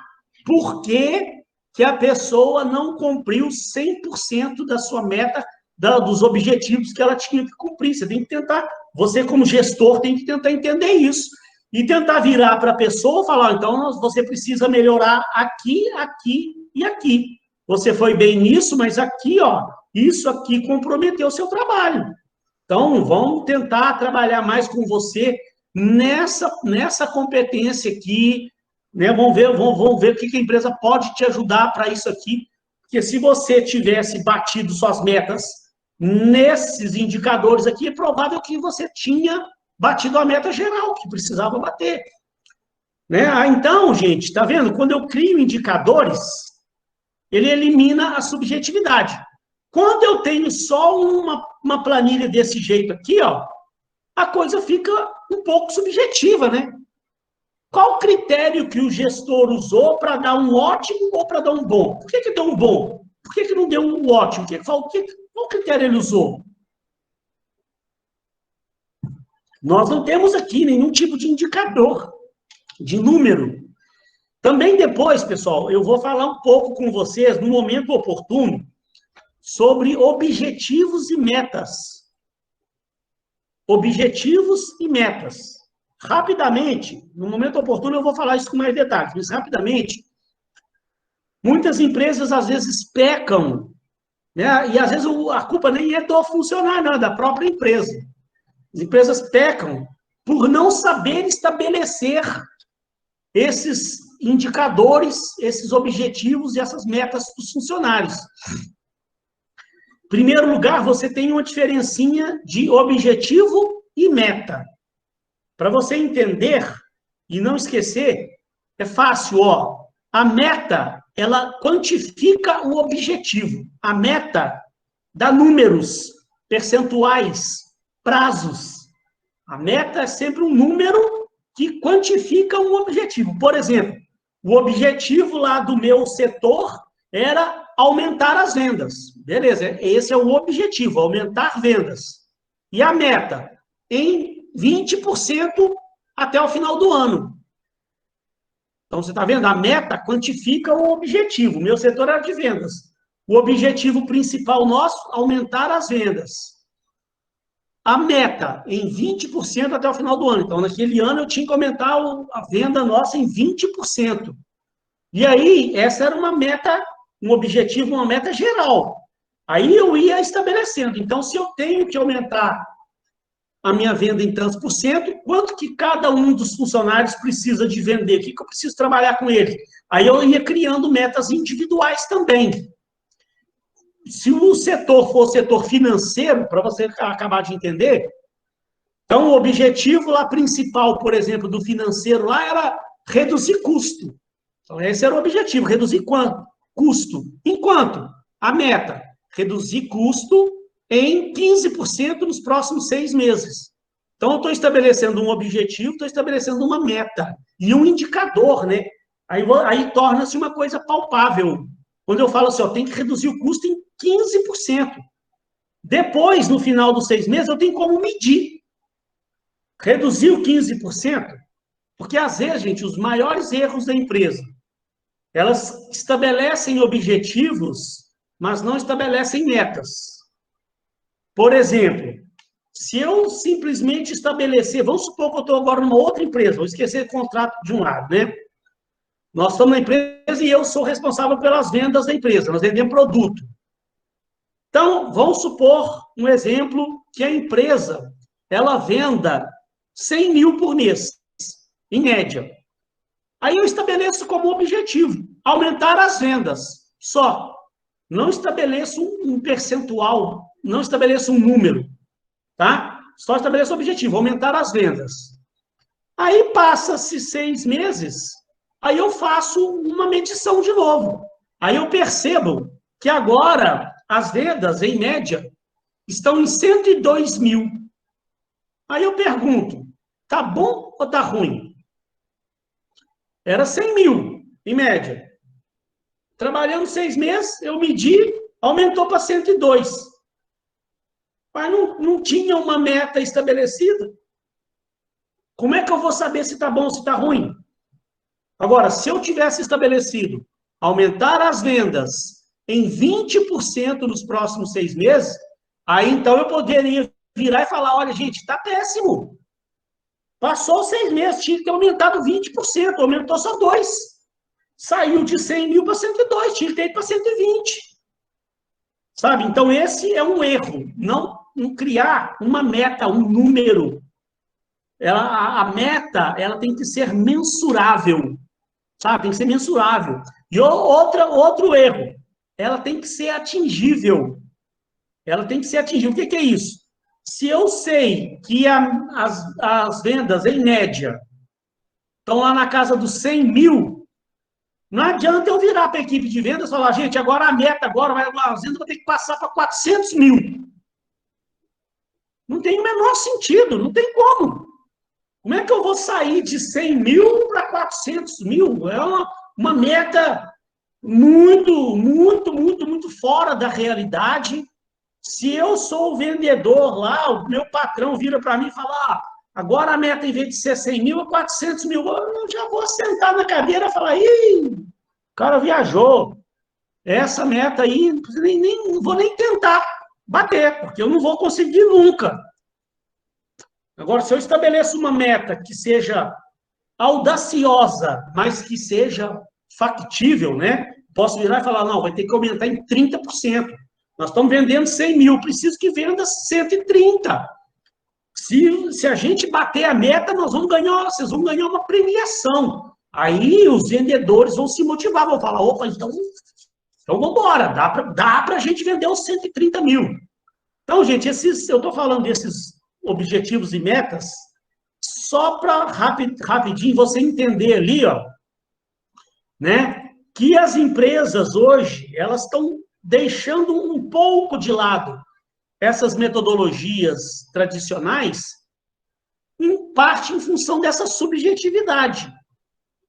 por que a pessoa não cumpriu 100% da sua meta, dos objetivos que ela tinha que cumprir. Você tem que tentar, você como gestor tem que tentar entender isso. E tentar virar para a pessoa e falar, então, você precisa melhorar aqui, aqui e aqui. Você foi bem nisso, mas aqui, ó, isso aqui comprometeu o seu trabalho. Então, vamos tentar trabalhar mais com você nessa competência aqui, né? Vamos ver o que a empresa pode te ajudar para isso aqui, porque se você tivesse batido suas metas nesses indicadores aqui, é provável que você tinha batido a meta geral, que precisava bater. Né? Então, gente, tá vendo? Quando eu crio indicadores, ele elimina a subjetividade. Quando eu tenho só uma planilha desse jeito aqui, ó, a coisa fica um pouco subjetiva, né? Qual o critério que o gestor usou para dar um ótimo ou para dar um bom? Por que deu um bom? Por que não deu um ótimo? Qual critério ele usou? Nós não temos aqui nenhum tipo de indicador, de número. Também depois, pessoal, eu vou falar um pouco com vocês, no momento oportuno, sobre objetivos e metas. Objetivos e metas. Rapidamente, no momento oportuno eu vou falar isso com mais detalhes, mas rapidamente, muitas empresas às vezes pecam, né? E às vezes a culpa nem é do funcionário, não, é da própria empresa. As empresas pecam por não saber estabelecer esses indicadores, esses objetivos e essas metas dos funcionários. Em primeiro lugar, você tem uma diferencinha de objetivo e meta. Para você entender e não esquecer, é fácil, ó. A meta, ela quantifica o objetivo. A meta dá números, percentuais, prazos. A meta é sempre um número que quantifica um objetivo. Por exemplo, o objetivo lá do meu setor era aumentar as vendas. Beleza, esse é o objetivo, aumentar vendas. E a meta? Em 20% até o final do ano. Então, você está vendo? A meta quantifica o objetivo. O meu setor era de vendas. O objetivo principal nosso, aumentar as vendas. A meta em 20% até o final do ano. Então, naquele ano, eu tinha que aumentar a venda nossa em 20%. E aí, essa era uma meta, um objetivo, uma meta geral. Aí eu ia estabelecendo. Então, se eu tenho que aumentar a minha venda em tantos por cento, quanto que cada um dos funcionários precisa de vender? O que eu preciso trabalhar com ele? Aí eu ia criando metas individuais também. Se o setor for o setor financeiro, para você acabar de entender, então o objetivo lá principal, por exemplo, do financeiro lá era reduzir custo. Então esse era o objetivo, reduzir quanto? Custo. Enquanto a meta, reduzir custo em 15% nos próximos 6 meses. Então, eu estou estabelecendo um objetivo, estou estabelecendo uma meta e um indicador, né? Aí torna-se uma coisa palpável. Quando eu falo assim, ó, tem que reduzir o custo em 15%. Depois, no final dos 6 meses, eu tenho como medir. Reduziu 15%, porque às vezes, gente, os maiores erros da empresa, elas estabelecem objetivos, mas não estabelecem metas. Por exemplo, se eu simplesmente estabelecer, vamos supor que eu estou agora numa outra empresa, vou esquecer o contrato de um lado, né? Nós estamos na empresa e eu sou responsável pelas vendas da empresa, nós vendemos produto. Então, vamos supor um exemplo que a empresa, ela venda 100 mil por mês, em média. Aí eu estabeleço como objetivo aumentar as vendas, só. Não estabeleço um percentual, não estabeleço um número, tá? Só estabeleço o objetivo, aumentar as vendas. Aí passa-se 6 meses, aí eu faço uma medição de novo. Aí eu percebo que agora as vendas, em média, estão em 102 mil. Aí eu pergunto, tá bom ou tá ruim? Era 100 mil, em média. Trabalhando 6 meses, eu medi, aumentou para 102. Mas não tinha uma meta estabelecida. Como é que eu vou saber se está bom ou se está ruim? Agora, se eu tivesse estabelecido aumentar as vendas em 20% nos próximos 6 meses, aí então eu poderia virar e falar, olha, gente, está péssimo. Passou 6 meses, tinha que ter aumentado 20%, aumentou só 2%. Saiu de 100 mil para 102, tinha que ter ido para 120. Sabe? Então, esse é um erro. Não criar uma meta, um número. A meta, ela tem que ser mensurável. Sabe? Tem que ser mensurável. E outro erro. Ela tem que ser atingível. Ela tem que ser atingível. O que é isso? Se eu sei que as vendas, em média, estão lá na casa dos 100 mil, não adianta eu virar para a equipe de vendas e falar, gente, agora a meta, agora a venda vai ter que passar para 400 mil. Não tem o menor sentido, não tem como. Como é que eu vou sair de 100 mil para 400 mil? É uma meta muito, muito, muito, muito fora da realidade. Se eu sou o vendedor lá, o meu patrão vira para mim e fala, agora a meta, em vez de ser 100 mil, é 400 mil. Eu já vou sentar na cadeira e falar, ih, o cara viajou. Essa meta aí, não vou nem tentar bater, porque eu não vou conseguir nunca. Agora, se eu estabeleço uma meta que seja audaciosa, mas que seja factível, né? Posso virar e falar, não, vai ter que aumentar em 30%. Nós estamos vendendo 100 mil, preciso que venda 130. Se a gente bater a meta, vocês vão ganhar uma premiação. Aí os vendedores vão se motivar, vão falar, opa, então vamos embora, dá para a gente vender os 130 mil. Então, gente, eu estou falando desses objetivos e metas só para rapidinho você entender ali, ó, né, que as empresas hoje, elas estão deixando um pouco de lado essas metodologias tradicionais, em parte em função dessa subjetividade.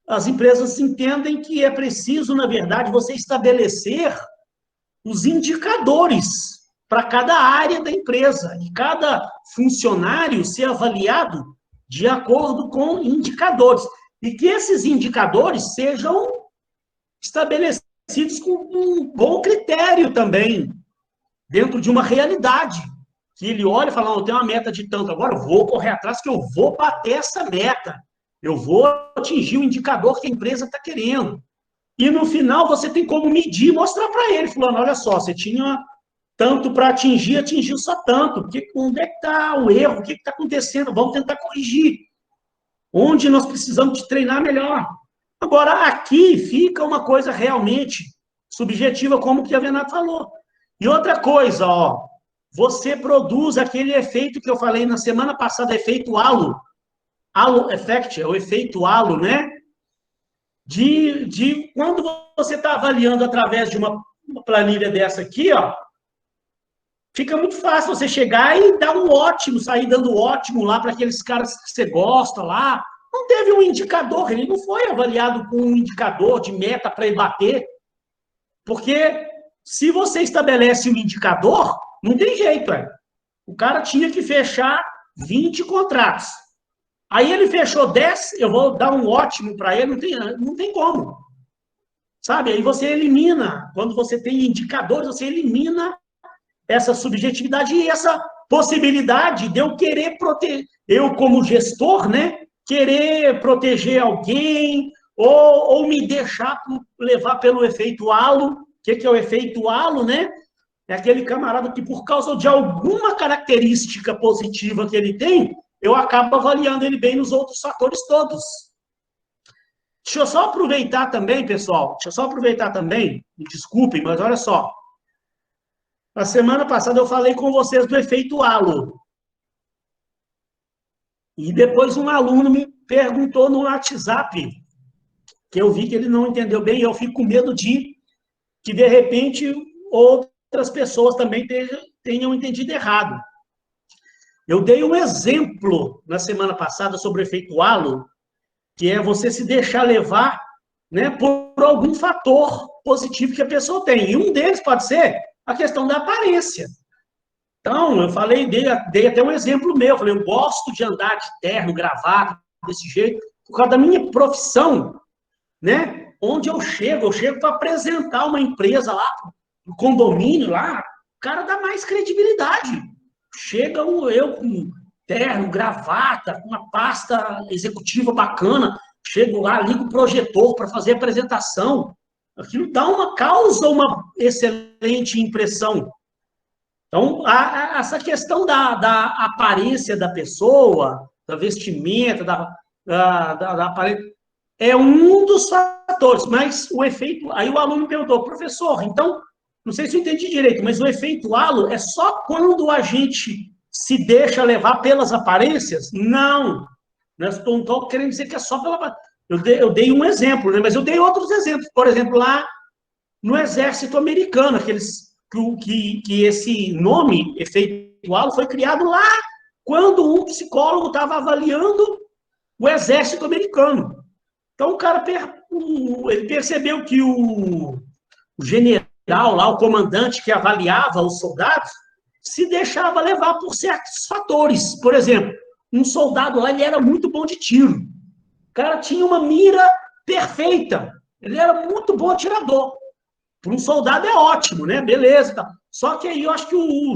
As empresas entendem que é preciso, na verdade, você estabelecer os indicadores para cada área da empresa e cada funcionário ser avaliado de acordo com indicadores. E que esses indicadores sejam estabelecidos com um bom critério também, dentro de uma realidade. Que ele olha e fala, não, eu tenho uma meta de tanto, agora eu vou correr atrás que eu vou bater essa meta. Eu vou atingir o indicador que a empresa está querendo. E no final você tem como medir e mostrar para ele, falando, olha só, você tinha tanto para atingir, atingiu só tanto. Onde é que está o erro? O que está acontecendo? Vamos tentar corrigir. Onde nós precisamos de treinar melhor. Agora, aqui fica uma coisa realmente subjetiva, como que a Renato falou. E outra coisa, ó, você produz aquele efeito que eu falei na semana passada, efeito halo. Halo effect, é o efeito halo, né? De quando você está avaliando através de uma planilha dessa aqui, ó, fica muito fácil você chegar e dar um ótimo, sair dando ótimo lá para aqueles caras que você gosta lá. Não teve um indicador, ele não foi avaliado com um indicador de meta para ele bater. Porque se você estabelece um indicador, não tem jeito, é. O cara tinha que fechar 20 contratos. Aí ele fechou 10, eu vou dar um ótimo para ele, não tem como. Sabe? Aí você elimina, quando você tem indicadores, você elimina essa subjetividade e essa possibilidade de eu querer proteger, eu como gestor, né, querer proteger alguém ou me deixar levar pelo efeito halo. O que é o efeito halo, né? É aquele camarada que, por causa de alguma característica positiva que ele tem, eu acabo avaliando ele bem nos outros fatores todos. Deixa eu só aproveitar também, pessoal, me desculpem, mas olha só. Na semana passada eu falei com vocês do efeito halo. E depois um aluno me perguntou no WhatsApp, que eu vi que ele não entendeu bem, e eu fico com medo de que, de repente, outras pessoas também tenham entendido errado. Eu dei um exemplo na semana passada sobre o efeito halo, que é você se deixar levar, né, por algum fator positivo que a pessoa tem. E um deles pode ser a questão da aparência. Então, eu falei, dei até um exemplo meu. Eu falei, eu gosto de andar de terno, gravata, desse jeito, por causa da minha profissão, né? Onde eu chego para apresentar uma empresa lá, um condomínio lá, o cara dá mais credibilidade. Chega eu com terno, gravata, com uma pasta executiva bacana, chego lá, ligo o projetor para fazer a apresentação. Aquilo causa uma excelente impressão. Então, essa questão da aparência da pessoa, da vestimenta, da aparência, é um dos fatores, mas o efeito... Aí o aluno perguntou, professor, então, não sei se eu entendi direito, mas o efeito halo é só quando a gente se deixa levar pelas aparências? Não. Não estou querendo dizer que é só pela... Eu dei um exemplo, né? Mas eu dei outros exemplos. Por exemplo, lá no exército americano, que esse nome, efeito halo, foi criado lá quando um psicólogo estava avaliando o exército americano. Então, o cara ele percebeu que o general lá, o comandante que avaliava os soldados, se deixava levar por certos fatores. Por exemplo, um soldado lá, ele era muito bom de tiro. O cara tinha uma mira perfeita. Ele era muito bom atirador. Para um soldado é ótimo, né? Beleza. Tá. Só que aí eu acho que o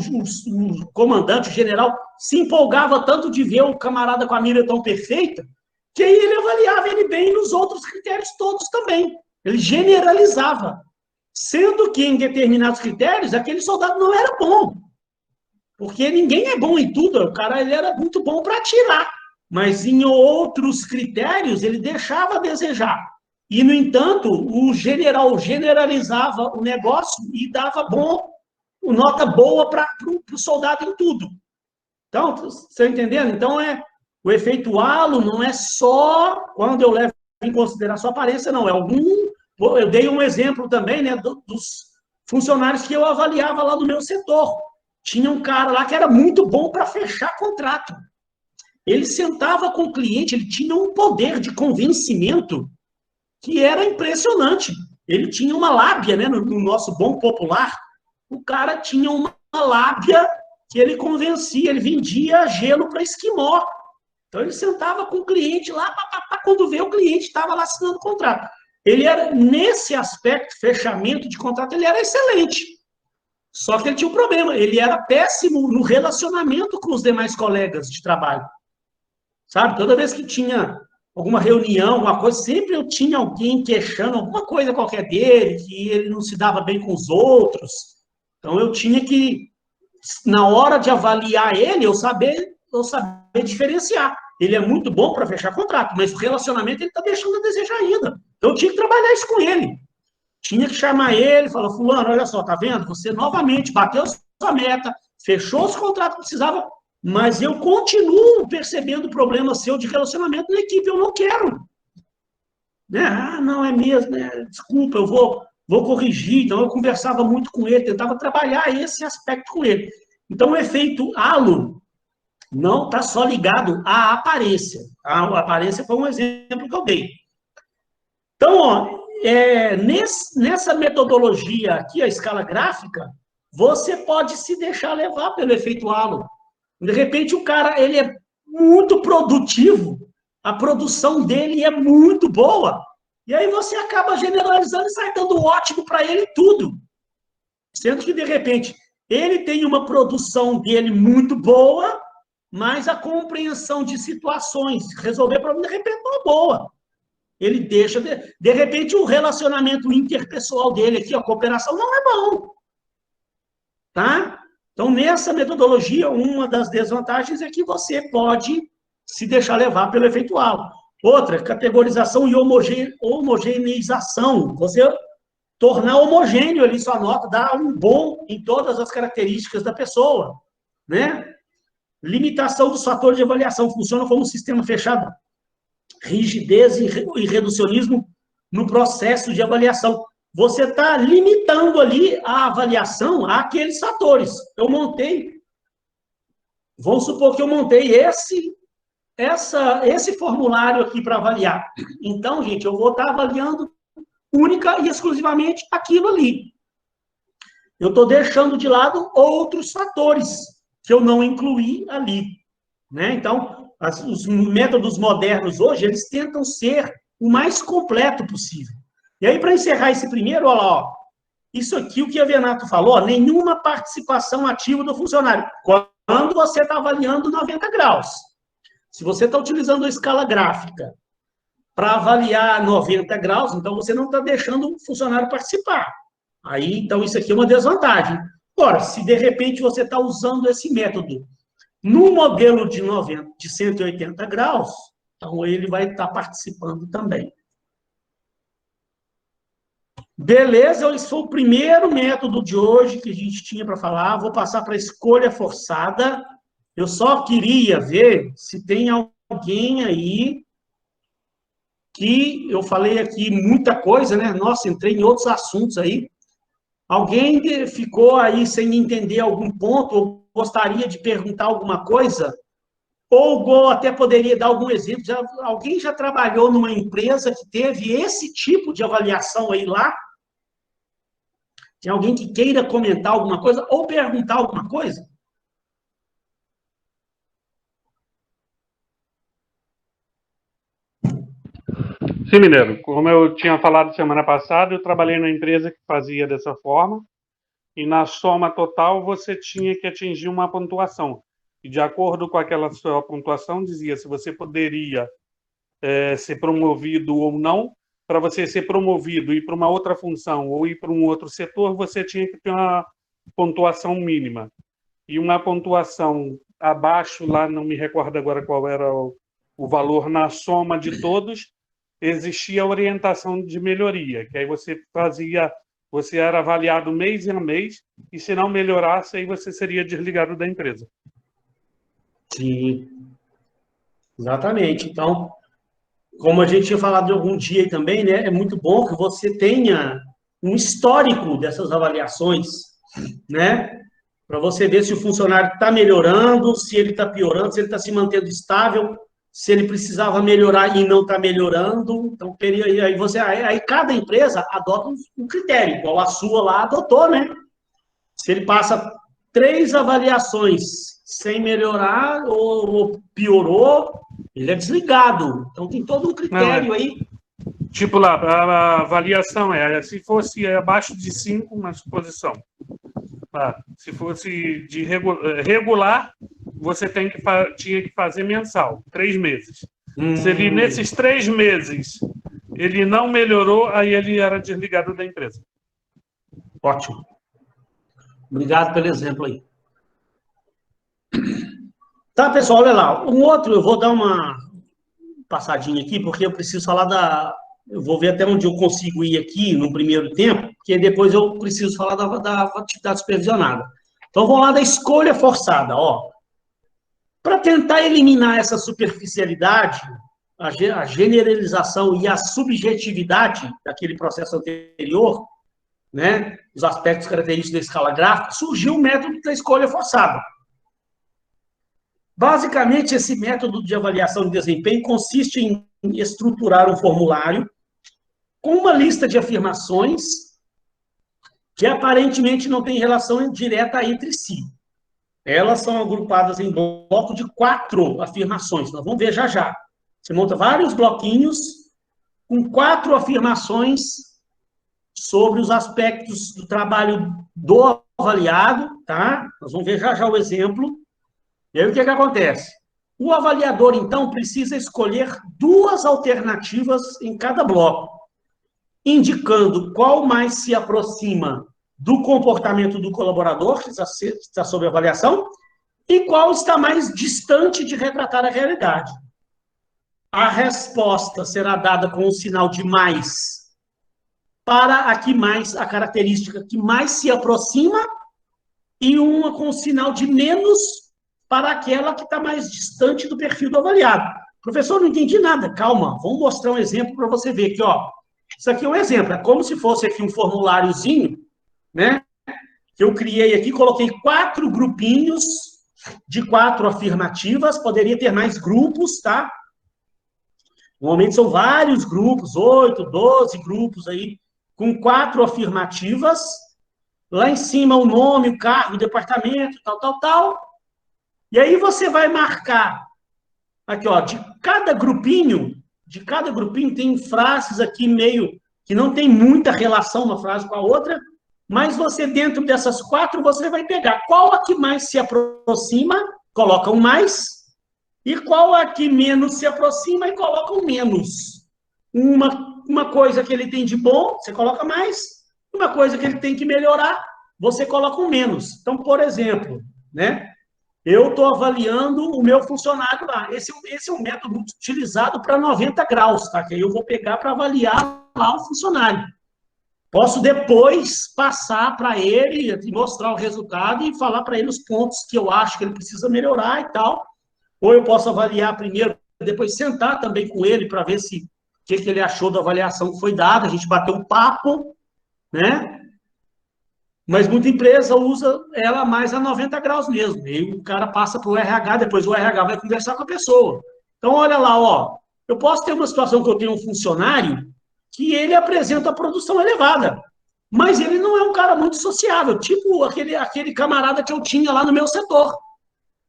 comandante, o general, se empolgava tanto de ver o camarada com a mira tão perfeita, que aí ele avaliava ele bem nos outros critérios todos também. Ele generalizava. Sendo que, em determinados critérios, aquele soldado não era bom. Porque ninguém é bom em tudo. O cara ele era muito bom para atirar. Mas em outros critérios, ele deixava a desejar. E, no entanto, o general generalizava o negócio e dava nota boa para o soldado em tudo. Então, você está entendendo? Então, o efeito halo não é só quando eu levo em consideração a aparência, não. Eu dei um exemplo também, né, dos funcionários que eu avaliava lá no meu setor. Tinha um cara lá que era muito bom para fechar contrato. Ele sentava com o cliente, ele tinha um poder de convencimento que era impressionante. Ele tinha uma lábia, né, no nosso bom popular. O cara tinha uma lábia que ele convencia, ele vendia gelo para esquimó. Então, ele sentava com o cliente lá, quando vê o cliente estava lá assinando o contrato. Ele era, nesse aspecto, fechamento de contrato, ele era excelente. Só que ele tinha um problema, ele era péssimo no relacionamento com os demais colegas de trabalho. Sabe? Toda vez que tinha alguma reunião, alguma coisa, sempre eu tinha alguém queixando alguma coisa qualquer dele, que ele não se dava bem com os outros. Então, eu tinha que, na hora de avaliar ele, eu saber diferenciar. Ele é muito bom para fechar contrato, mas o relacionamento ele está deixando a desejar ainda. Então, eu tinha que trabalhar isso com ele. Tinha que chamar ele e falar, fulano, olha só, tá vendo? Você novamente bateu sua meta, fechou os contratos que precisava, mas eu continuo percebendo problema seu de relacionamento na equipe, eu não quero. Né? Ah, não, é mesmo, desculpa, eu vou corrigir. Então, eu conversava muito com ele, tentava trabalhar esse aspecto com ele. Então, o efeito halo não está só ligado à aparência. A aparência foi um exemplo que eu dei. Então, ó, nessa metodologia aqui, a escala gráfica, você pode se deixar levar pelo efeito halo. De repente, o cara ele é muito produtivo, a produção dele é muito boa, e aí você acaba generalizando e sai dando ótimo para ele tudo. Sendo que, de repente, ele tem uma produção dele muito boa, mas a compreensão de situações, resolver problema, de repente, não é boa. Ele deixa, de repente, o relacionamento interpessoal dele aqui, a cooperação, não é bom. Tá? Então, nessa metodologia, uma das desvantagens é que você pode se deixar levar pelo efeito halo. Outra, categorização e homogeneização. Você tornar homogêneo ali sua nota, dar um bom em todas as características da pessoa, né? Limitação dos fatores de avaliação, funciona como um sistema fechado. Rigidez e reducionismo no processo de avaliação. Você está limitando ali a avaliação àqueles fatores. Eu montei, vamos supor que eu montei esse formulário aqui para avaliar. Então, gente, eu vou estar avaliando única e exclusivamente aquilo ali. Eu estou deixando de lado outros fatores que eu não incluí ali, né? Então, os métodos modernos hoje, eles tentam ser o mais completo possível. E aí, para encerrar esse primeiro, olha lá, ó, isso aqui, o que a Venato falou, ó, nenhuma participação ativa do funcionário, quando você está avaliando 90 graus. Se você está utilizando a escala gráfica para avaliar 90 graus, então você não está deixando o funcionário participar. Aí, então, isso aqui é uma desvantagem. Agora, se de repente você está usando esse método no modelo de 180 graus, então ele vai estar participando também. Beleza, esse foi o primeiro método de hoje que a gente tinha para falar. Vou passar para a escolha forçada. Eu só queria ver se tem alguém aí que eu falei aqui muita coisa, né? Nossa, entrei em outros assuntos aí. Alguém ficou aí sem entender algum ponto, ou gostaria de perguntar alguma coisa? Ou até poderia dar algum exemplo. Alguém já trabalhou numa empresa que teve esse tipo de avaliação aí lá? Tem alguém que queira comentar alguma coisa ou perguntar alguma coisa? Sim, Mineiro. Como eu tinha falado semana passada, eu trabalhei na empresa que fazia dessa forma, e na soma total você tinha que atingir uma pontuação. E de acordo com aquela sua pontuação, dizia se você poderia ser promovido ou não. Para você ser promovido, ir para uma outra função ou ir para um outro setor, você tinha que ter uma pontuação mínima. E uma pontuação abaixo, lá não me recordo agora qual era o valor na soma de todos, existia a orientação de melhoria, que aí você era avaliado mês a mês, e se não melhorasse, aí você seria desligado da empresa. Sim, exatamente. Então, como a gente tinha falado de algum dia aí também, né, é muito bom que você tenha um histórico dessas avaliações, né, para você ver se o funcionário está melhorando, se ele está piorando, se ele está se mantendo estável, se ele precisava melhorar e não está melhorando. Então, aí cada empresa adota um critério, igual a sua lá adotou, né? Se ele passa 3 avaliações sem melhorar ou piorou, ele é desligado. Então, tem todo um critério aí. Tipo lá, a avaliação se fosse abaixo de 5, uma suposição. Se fosse de regular, você tinha que fazer mensal, 3 meses. Se ele, nesses 3 meses, ele não melhorou, aí ele era desligado da empresa. Ótimo. Obrigado pelo exemplo aí. Tá, pessoal, olha lá. Um outro, eu vou dar uma passadinha aqui, porque eu preciso falar eu vou ver até onde eu consigo ir aqui no primeiro tempo, porque depois eu preciso falar da atividade supervisionada. Então, vamos lá da escolha forçada, ó. Para tentar eliminar essa superficialidade, a generalização e a subjetividade daquele processo anterior, né, os aspectos característicos da escala gráfica, surgiu o método da escolha forçada. Basicamente, esse método de avaliação de desempenho consiste em estruturar um formulário com uma lista de afirmações que aparentemente não tem relação direta entre si. elas são agrupadas em bloco de 4 afirmações. Nós vamos ver já já. Você monta vários bloquinhos com 4 afirmações sobre os aspectos do trabalho do avaliado, tá? Nós vamos ver já já o exemplo. E aí o que acontece? O avaliador, então, precisa escolher 2 alternativas em cada bloco, indicando qual mais se aproxima do comportamento do colaborador, que está sob avaliação, e qual está mais distante de retratar a realidade. A resposta será dada com um sinal de mais para a característica que mais se aproxima, e uma com um sinal de menos para aquela que está mais distante do perfil do avaliado. Professor, não entendi nada. Calma, vamos mostrar um exemplo para você ver aqui, ó. Isso aqui é um exemplo, é como se fosse aqui um formuláriozinho, né? Que eu criei aqui, coloquei 4 grupinhos de 4 afirmativas, poderia ter mais grupos, tá? Normalmente são vários grupos, 8, 12 grupos aí, com 4 afirmativas. Lá em cima o nome, o cargo, o departamento, tal. E aí você vai marcar, aqui ó, de cada grupinho tem frases aqui meio, que não tem muita relação uma frase com a outra, mas você dentro dessas 4, você vai pegar qual a que mais se aproxima, coloca um mais, e qual a que menos se aproxima e coloca um menos. Uma coisa que ele tem de bom, você coloca mais, uma coisa que ele tem que melhorar, você coloca um menos. Então, por exemplo, né? Eu estou avaliando o meu funcionário lá. Esse é um método utilizado para 90 graus, tá? Que aí eu vou pegar para avaliar lá o funcionário. Posso depois passar para ele e mostrar o resultado e falar para ele os pontos que eu acho que ele precisa melhorar e tal. Ou eu posso avaliar primeiro, depois sentar também com ele para ver se o que ele achou da avaliação que foi dada, a gente bater um papo, né? Mas muita empresa usa ela mais a 90 graus mesmo. E o cara passa para o RH, depois o RH vai conversar com a pessoa. Então, olha lá, ó. Eu posso ter uma situação que eu tenho um funcionário que ele apresenta a produção elevada, mas ele não é um cara muito sociável, tipo aquele camarada que eu tinha lá no meu setor.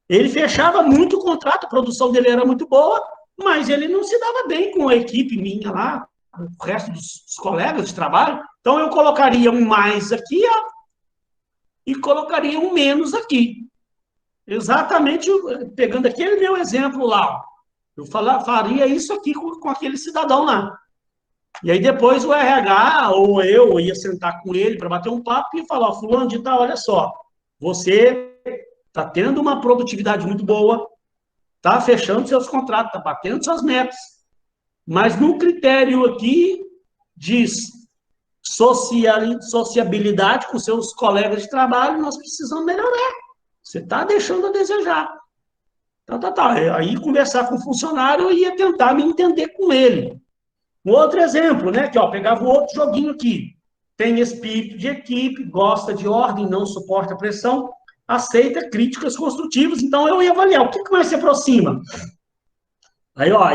Ele fechava muito o contrato, a produção dele era muito boa, mas ele não se dava bem com a equipe minha lá, o resto dos colegas de trabalho. Então, eu colocaria um mais aqui, ó, e colocaria um menos aqui. Exatamente pegando aquele meu exemplo lá. Ó. Eu faria isso aqui com aquele cidadão lá. E aí depois o RH ou eu ia sentar com ele para bater um papo e falar, fulano de tal, olha só, você está tendo uma produtividade muito boa, está fechando seus contratos, está batendo suas metas, mas no critério aqui diz sociabilidade com seus colegas de trabalho, nós precisamos melhorar. Você está deixando a desejar. Tá. Aí conversar com o funcionário, eu ia tentar me entender com ele. Um outro exemplo, né? Que, ó, pegava um outro joguinho aqui. Tem espírito de equipe, gosta de ordem, não suporta pressão, aceita críticas construtivas. Então, eu ia avaliar o que mais se aproxima. Aí, ó,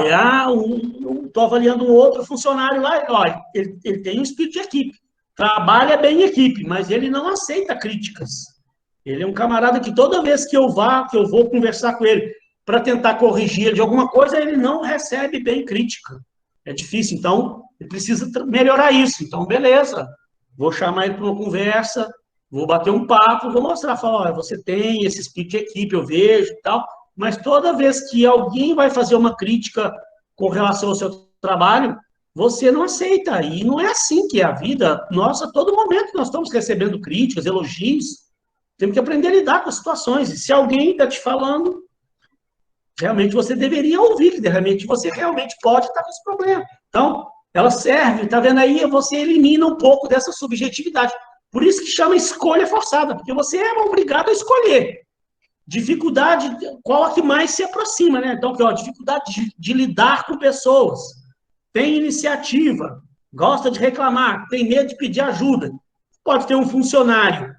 estou avaliando um outro funcionário lá, ó, ele tem um espírito de equipe, trabalha bem em equipe, mas ele não aceita críticas. Ele é um camarada que toda vez que eu vou conversar com ele para tentar corrigir ele de alguma coisa, ele não recebe bem crítica. É difícil, então, ele precisa melhorar isso. Então, beleza, vou chamar ele para uma conversa, vou bater um papo, vou mostrar, falar, ó, você tem esse espírito de equipe, eu vejo e tal, mas toda vez que alguém vai fazer uma crítica com relação ao seu trabalho, você não aceita. E não é assim que é a vida. Nossa, a todo momento nós estamos recebendo críticas, elogios. Temos que aprender a lidar com as situações. E se alguém está te falando, realmente você deveria ouvir, que realmente você realmente pode estar com esse problema. Então, ela serve, tá vendo aí? Você elimina um pouco dessa subjetividade. Por isso que chama escolha forçada, porque você é obrigado a escolher. Dificuldade, qual a que mais se aproxima, né? Então, ó, dificuldade de lidar com pessoas, tem iniciativa, gosta de reclamar, tem medo de pedir ajuda. Pode ter um funcionário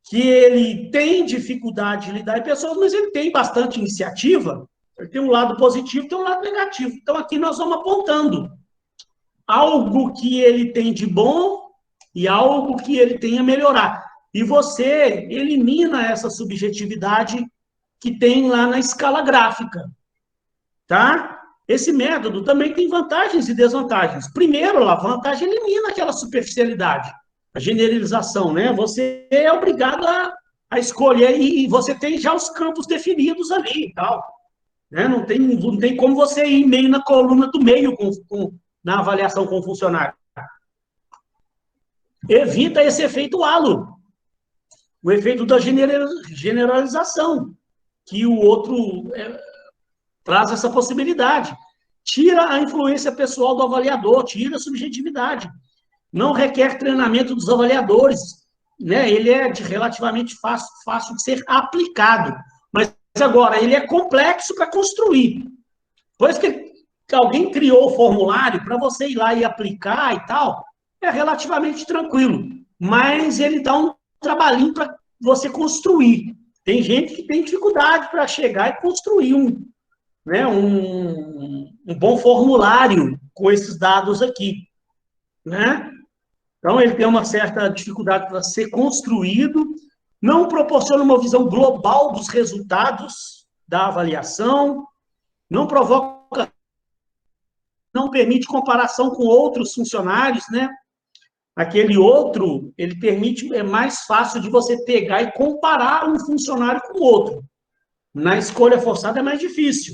que ele tem dificuldade de lidar com pessoas, mas ele tem bastante iniciativa, ele tem um lado positivo, tem um lado negativo. Então, aqui nós vamos apontando algo que ele tem de bom e algo que ele tem a melhorar. e você elimina essa subjetividade que tem lá na escala gráfica, tá? Esse método também tem vantagens e desvantagens. Primeiro, a vantagem elimina aquela superficialidade, a generalização, né? Você é obrigado a escolher e você tem já os campos definidos ali e tal, né? Não tem como você ir meio na coluna do meio na avaliação com o funcionário. Evita esse efeito halo, o efeito da generalização, que o outro traz essa possibilidade. Tira a influência pessoal do avaliador, tira a subjetividade. Não requer treinamento dos avaliadores, né? Ele é relativamente fácil de ser aplicado. Mas agora, ele é complexo para construir. Depois que alguém criou o formulário, para você ir lá e aplicar e tal, é relativamente tranquilo. Mas ele dá um trabalhinho para você construir. Tem gente que tem dificuldade para chegar e construir um bom formulário com esses dados aqui, né? Então, ele tem uma certa dificuldade para ser construído, não proporciona uma visão global dos resultados da avaliação, não permite comparação com outros funcionários, né? Aquele outro, ele permite, é mais fácil de você pegar e comparar um funcionário com o outro. Na escolha forçada é mais difícil.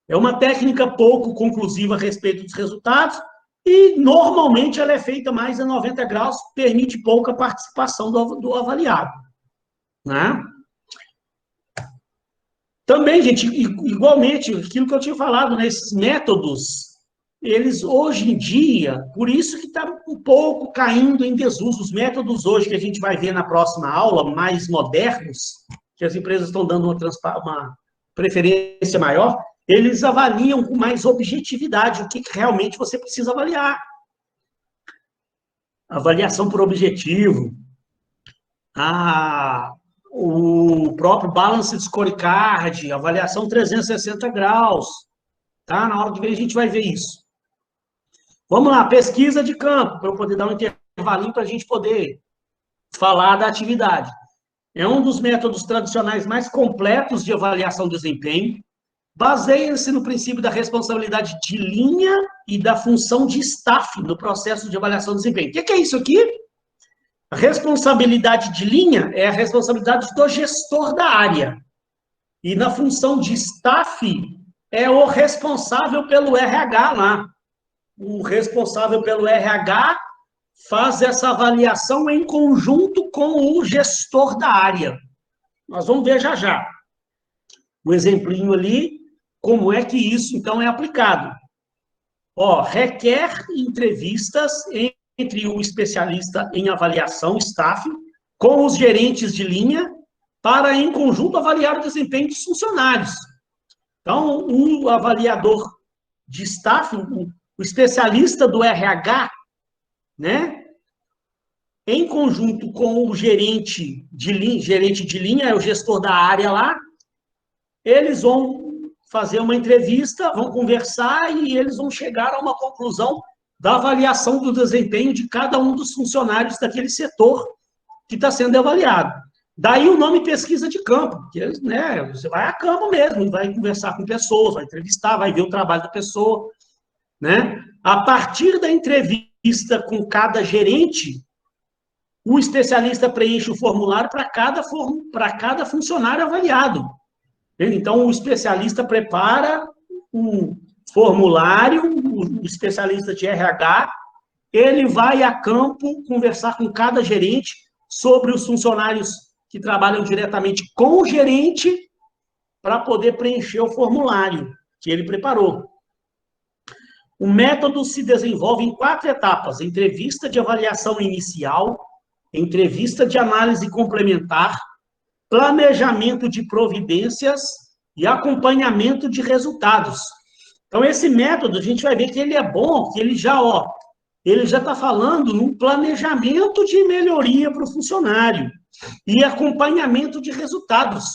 É uma técnica pouco conclusiva a respeito dos resultados e, normalmente, ela é feita mais a 90 graus, permite pouca participação do avaliado, né? Também, gente, igualmente, aquilo que eu tinha falado, né, esses métodos, eles, hoje em dia, por isso que está um pouco caindo em desuso. Os métodos hoje que a gente vai ver na próxima aula, mais modernos, que as empresas estão dando uma preferência maior, eles avaliam com mais objetividade o que realmente você precisa avaliar. Avaliação por objetivo, o próprio Balanced Scorecard, avaliação 360 graus, tá? Na hora de ver, a gente vai ver isso. Vamos lá, pesquisa de campo, para eu poder dar um intervalinho para a gente poder falar da atividade. É um dos métodos tradicionais mais completos de avaliação de desempenho. Baseia-se no princípio da responsabilidade de linha e da função de staff no processo de avaliação de desempenho. O que é isso aqui? A responsabilidade de linha é a responsabilidade do gestor da área. E na função de staff é o responsável pelo RH lá. O responsável pelo RH faz essa avaliação em conjunto com o gestor da área. Nós vamos ver já já. O exemplinho ali, como é que isso, então, é aplicado. Requer entrevistas entre o especialista em avaliação, staff, com os gerentes de linha, para, em conjunto, avaliar o desempenho dos funcionários. Então, o avaliador de staff, o especialista do RH, né, em conjunto com o gerente de linha, é o gestor da área lá, eles vão fazer uma entrevista, vão conversar e eles vão chegar a uma conclusão da avaliação do desempenho de cada um dos funcionários daquele setor que está sendo avaliado. Daí o nome pesquisa de campo, porque, né, você vai a campo mesmo, vai conversar com pessoas, vai entrevistar, vai ver o trabalho da pessoa, né? A partir da entrevista com cada gerente, o especialista preenche o formulário para cada funcionário avaliado. Então, o especialista prepara um formulário, o especialista de RH, ele vai a campo conversar com cada gerente sobre os funcionários que trabalham diretamente com o gerente para poder preencher o formulário que ele preparou. O método se desenvolve em 4 etapas: entrevista de avaliação inicial, entrevista de análise complementar, planejamento de providências e acompanhamento de resultados. Então, esse método, a gente vai ver que ele é bom, que ele já está falando num planejamento de melhoria para o funcionário e acompanhamento de resultados,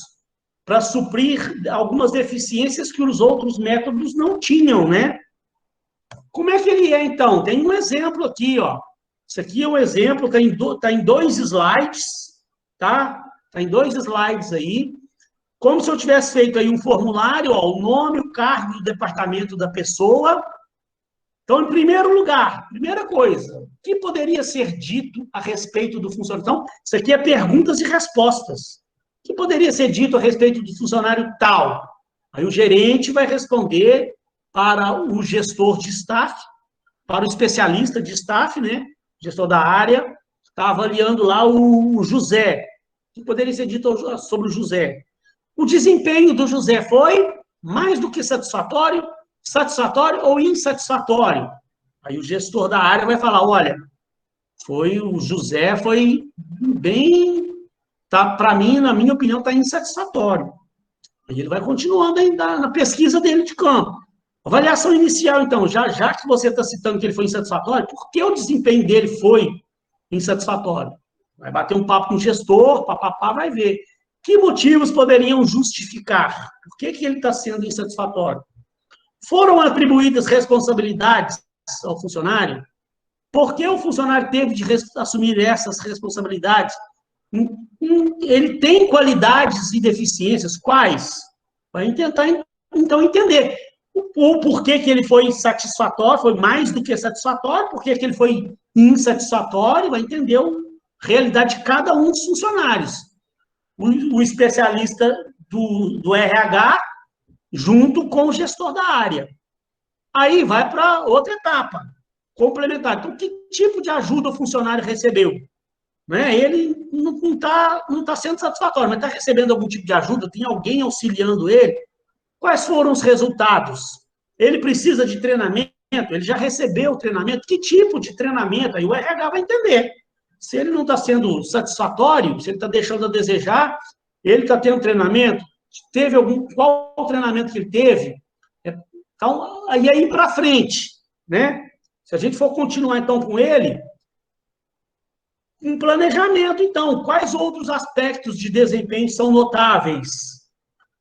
para suprir algumas deficiências que os outros métodos não tinham, né? Como é que ele é, então? Tem um exemplo aqui, Isso aqui é um exemplo, tá em 2 slides, tá? Tá em 2 slides aí. Como se eu tivesse feito aí um formulário, ó, o nome, o cargo do departamento da pessoa. Então, em primeiro lugar, primeira coisa, o que poderia ser dito a respeito do funcionário? Então, isso aqui é perguntas e respostas. O que poderia ser dito a respeito do funcionário tal? Aí o gerente vai responder para o gestor de staff, para o especialista de staff, né? Gestor da área, está avaliando lá o José. O que poderia ser dito sobre o José? O desempenho do José foi mais do que satisfatório, satisfatório ou insatisfatório? Aí o gestor da área vai falar, olha, o José foi bem, tá, para mim, na minha opinião, está insatisfatório. Aí ele vai continuando aí na pesquisa dele de campo. Avaliação inicial, então, já que você está citando que ele foi insatisfatório, por que o desempenho dele foi insatisfatório? Vai bater um papo com o gestor, papapá, vai ver. Que motivos poderiam justificar? Por que ele está sendo insatisfatório? Foram atribuídas responsabilidades ao funcionário? Por que o funcionário teve de assumir essas responsabilidades? Ele tem qualidades e deficiências? Quais? Vai tentar, então, entender o porquê que ele foi insatisfatório, foi mais do que satisfatório, por que ele foi insatisfatório, vai entender a realidade de cada um dos funcionários. O especialista do RH junto com o gestor da área. Aí vai para outra etapa, complementar. Então, que tipo de ajuda o funcionário recebeu? Né? Ele não tá sendo satisfatório, mas está recebendo algum tipo de ajuda? Tem alguém auxiliando ele? Quais foram os resultados? Ele precisa de treinamento? Ele já recebeu o treinamento? Que tipo de treinamento? Aí o RH vai entender. Se ele não está sendo satisfatório, se ele está deixando a desejar, ele está tendo treinamento? Qual o treinamento que ele teve? Então, aí para frente, né? Se a gente for continuar, então, com ele, um planejamento, então, quais outros aspectos de desempenho são notáveis?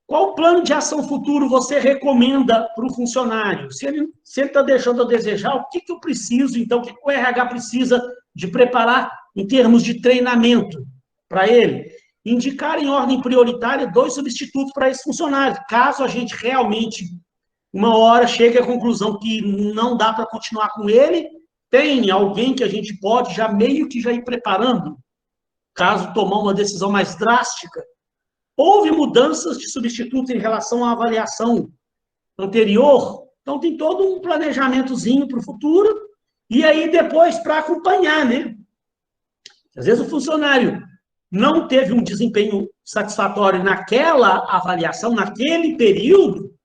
Qual plano de ação futuro você recomenda para o funcionário? Se ele está deixando a desejar, o que eu preciso, então, o que o RH precisa de preparar em termos de treinamento para ele? Indicar em ordem prioritária 2 substitutos para esse funcionário, caso a gente realmente, uma hora, chegue à conclusão que não dá para continuar com ele, tem alguém que a gente pode já meio que já ir preparando, caso tomar uma decisão mais drástica. Houve mudanças de substituto em relação à avaliação anterior, então tem todo um planejamentozinho para o futuro, e aí depois para acompanhar, né? Às vezes o funcionário não teve um desempenho satisfatório naquela avaliação, naquele período,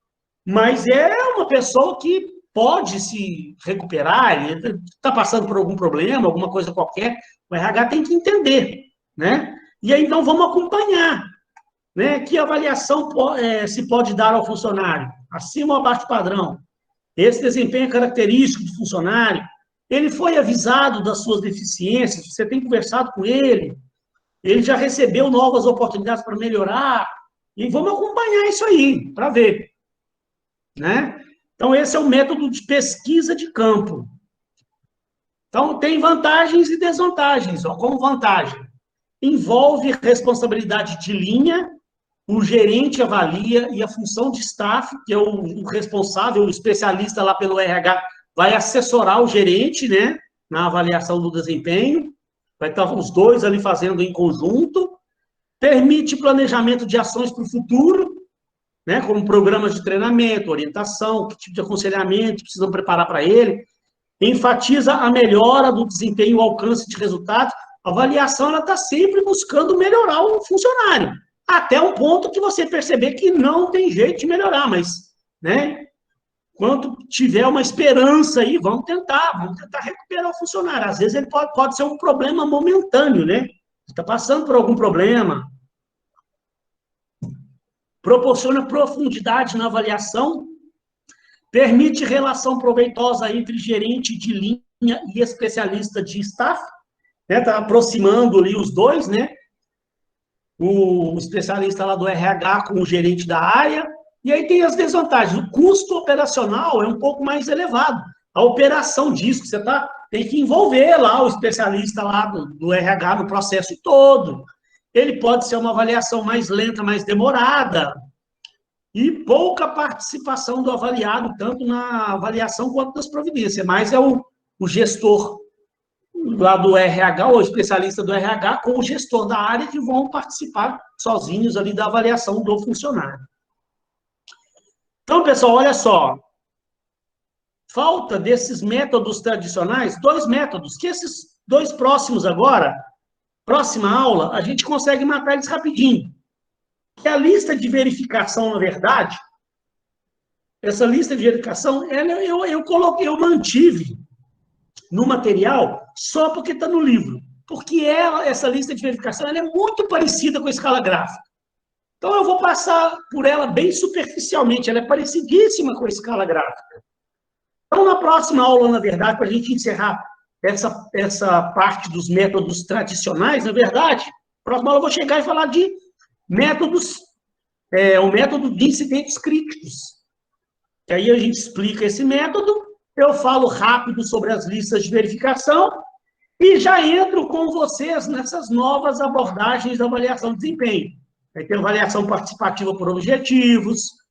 mas é uma pessoa que pode se recuperar, ele está passando por algum problema, alguma coisa qualquer, o RH tem que entender, né? E aí, então, vamos acompanhar, né? Que avaliação se pode dar ao funcionário, acima ou abaixo do padrão? Esse desempenho é característico do funcionário? Ele foi avisado das suas deficiências? Você tem conversado com ele? Ele já recebeu novas oportunidades para melhorar? E vamos acompanhar isso aí, para ver, né? Então, esse é o método de pesquisa de campo. Então, tem vantagens e desvantagens. Ó, como vantagem, envolve responsabilidade de linha, o gerente avalia e a função de staff, que é o responsável, o especialista lá pelo RH, vai assessorar o gerente, né, na avaliação do desempenho, vai estar os dois ali fazendo em conjunto, permite planejamento de ações para o futuro, né, como programas de treinamento, orientação, que tipo de aconselhamento precisam preparar para ele, enfatiza a melhora do desempenho, o alcance de resultados. A avaliação ela está sempre buscando melhorar o funcionário, até um ponto que você perceber que não tem jeito de melhorar, mas, né, quando tiver uma esperança aí, vamos tentar recuperar o funcionário. Às vezes ele pode ser um problema momentâneo, né? Está passando por algum problema. Proporciona profundidade na avaliação, permite relação proveitosa entre gerente de linha e especialista de staff, né? Está aproximando ali os dois, né? O especialista lá do RH com o gerente da área. E aí tem as desvantagens. O custo operacional é um pouco mais elevado. A operação disso, você está tem que envolver lá o especialista lá do RH no processo todo. Ele pode ser uma avaliação mais lenta, mais demorada, e pouca participação do avaliado, tanto na avaliação quanto nas providências. Mas é o gestor lá do RH, ou especialista do RH, com o gestor da área, que vão participar sozinhos ali da avaliação do funcionário. Então, pessoal, olha só. Falta desses métodos tradicionais, 2 métodos, que esses 2 próximos agora, próxima aula, a gente consegue matar eles rapidinho. Que a lista de verificação, na verdade, essa lista de verificação, eu mantive no material só porque está no livro. Porque essa lista de verificação, ela é muito parecida com a escala gráfica. Então, eu vou passar por ela bem superficialmente, ela é parecidíssima com a escala gráfica. Então, na próxima aula, na verdade, para a gente encerrar essa parte dos métodos tradicionais, na verdade, na próxima aula eu vou chegar e falar de métodos, o método de incidentes críticos. Que aí a gente explica esse método, eu falo rápido sobre as listas de verificação e já entro com vocês nessas novas abordagens da avaliação de desempenho. Vai ter avaliação participativa por objetivos,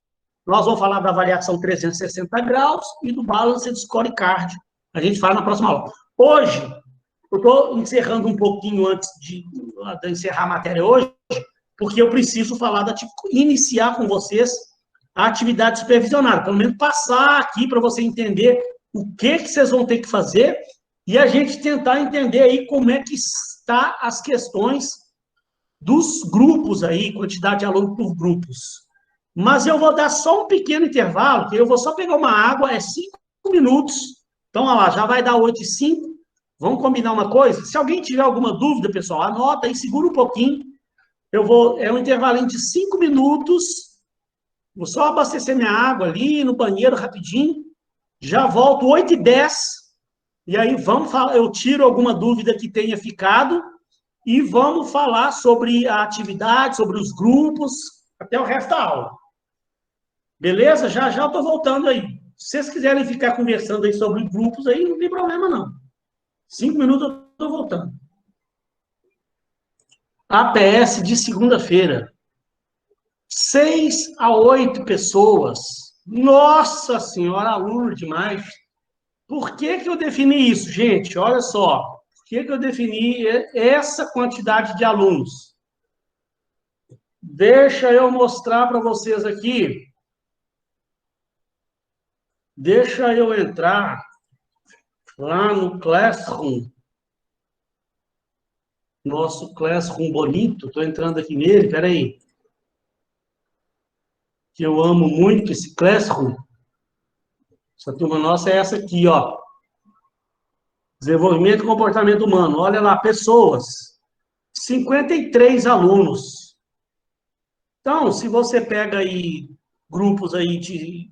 nós vamos falar da avaliação 360 graus e do Balanced Scorecard. A gente fala na próxima aula. Hoje, eu estou encerrando um pouquinho antes de encerrar a matéria hoje, porque eu preciso iniciar com vocês a atividade supervisionada. Pelo menos passar aqui para você entender o que vocês vão ter que fazer e a gente tentar entender aí como é que está as questões dos grupos aí, quantidade de alunos por grupos. Mas eu vou dar só um pequeno intervalo, que eu vou só pegar uma água, 5 minutos. Então, olha lá, já vai dar 8h05. Vamos combinar uma coisa? Se alguém tiver alguma dúvida, pessoal, anota aí, segura um pouquinho. É um intervalinho de 5 minutos. Vou só abastecer minha água ali no banheiro rapidinho. Já volto 8h10. E aí eu tiro alguma dúvida que tenha ficado e vamos falar sobre a atividade, sobre os grupos, até o resto da aula. Beleza? Já eu estou voltando aí. Se vocês quiserem ficar conversando aí sobre grupos, aí não tem problema, não. 5 minutos eu estou voltando. APS de segunda-feira. 6 a 8 pessoas. Nossa Senhora, aluno demais. Por que eu defini isso, gente? Olha só. Por que eu defini essa quantidade de alunos? Deixa eu mostrar para vocês aqui. Deixa eu entrar lá no Classroom. Nosso Classroom bonito. Estou entrando aqui nele, peraí. Que eu amo muito esse Classroom. Essa turma nossa é essa aqui, ó. Desenvolvimento e comportamento humano. Olha lá, pessoas. 53 alunos. Então, se você pega aí grupos aí de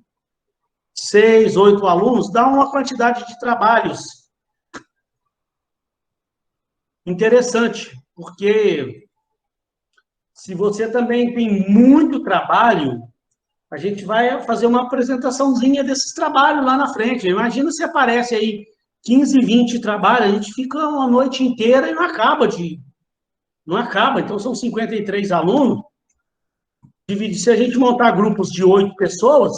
6, 8 alunos, dá uma quantidade de trabalhos interessante, porque se você também tem muito trabalho, a gente vai fazer uma apresentaçãozinha desses trabalhos lá na frente. Imagina se aparece aí 15, 20 trabalhos, a gente fica uma noite inteira e não acaba. Então, são 53 alunos. Se a gente montar grupos de 8 pessoas,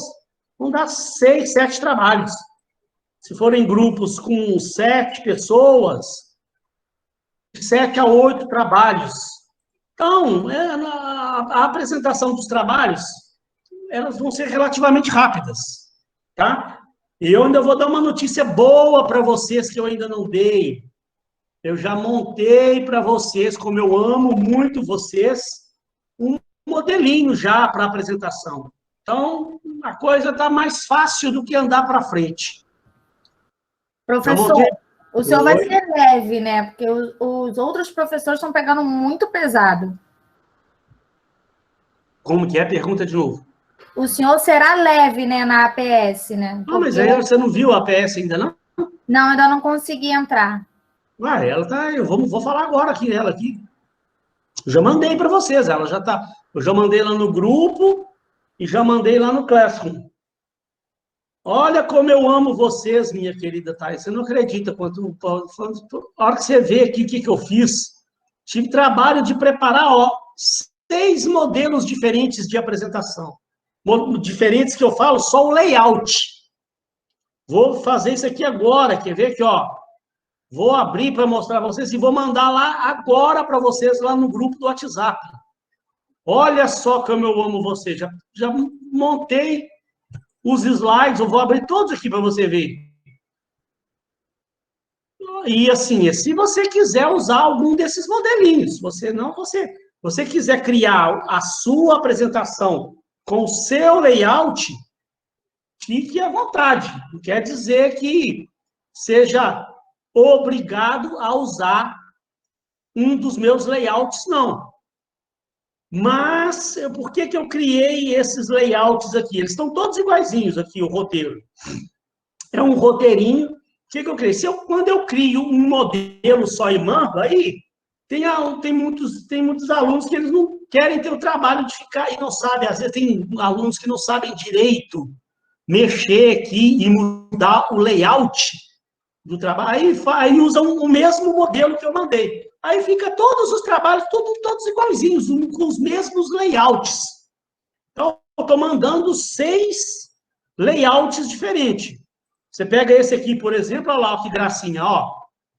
vão dar 6, 7 trabalhos. Se forem grupos com 7 pessoas, 7 a 8 trabalhos. Então, a apresentação dos trabalhos, elas vão ser relativamente rápidas, tá? E eu ainda vou dar uma notícia boa para vocês que eu ainda não dei. Eu já montei para vocês, como eu amo muito vocês, um modelinho já para apresentação. Então, a coisa está mais fácil do que andar para frente. Professor, o senhor vai ser leve, né? Porque os outros professores estão pegando muito pesado. Como que é? Pergunta de novo. O senhor será leve, né, na APS, né? Porque... Não, mas aí você não viu a APS ainda, não? Não, ainda não consegui entrar. Ah, ela tá... Eu vou falar agora aqui, ela aqui. Eu já mandei para vocês, ela já tá... Eu já mandei lá no grupo e já mandei lá no Classroom. Olha como eu amo vocês, minha querida Thais. Você não acredita quanto. A hora que você vê aqui o que eu fiz, tive trabalho de preparar 6 modelos diferentes de apresentação. Diferentes que eu falo, só o layout. Vou fazer isso aqui agora. Quer ver aqui, ó? Vou abrir para mostrar para vocês e vou mandar lá agora para vocês, lá no grupo do WhatsApp. Olha só como eu amo vocês. Já montei os slides, eu vou abrir todos aqui para você ver. E assim, se você quiser usar algum desses modelinhos, você quiser criar a sua apresentação com o seu layout, fique à vontade. Não quer dizer que seja obrigado a usar um dos meus layouts, não. Mas, por que eu criei esses layouts aqui? Eles estão todos iguaizinhos aqui, o roteiro. É um roteirinho. O que eu criei? Quando eu crio um modelo só e mando, aí tem muitos alunos que eles não querem ter o trabalho de ficar e não sabem. Às vezes tem alunos que não sabem direito mexer aqui e mudar o layout do trabalho. Aí usam o mesmo modelo que eu mandei. Aí fica todos os trabalhos, todos iguaizinhos, com os mesmos layouts. Então, eu estou mandando 6 layouts diferentes. Você pega esse aqui, por exemplo, olha lá, que gracinha, ó.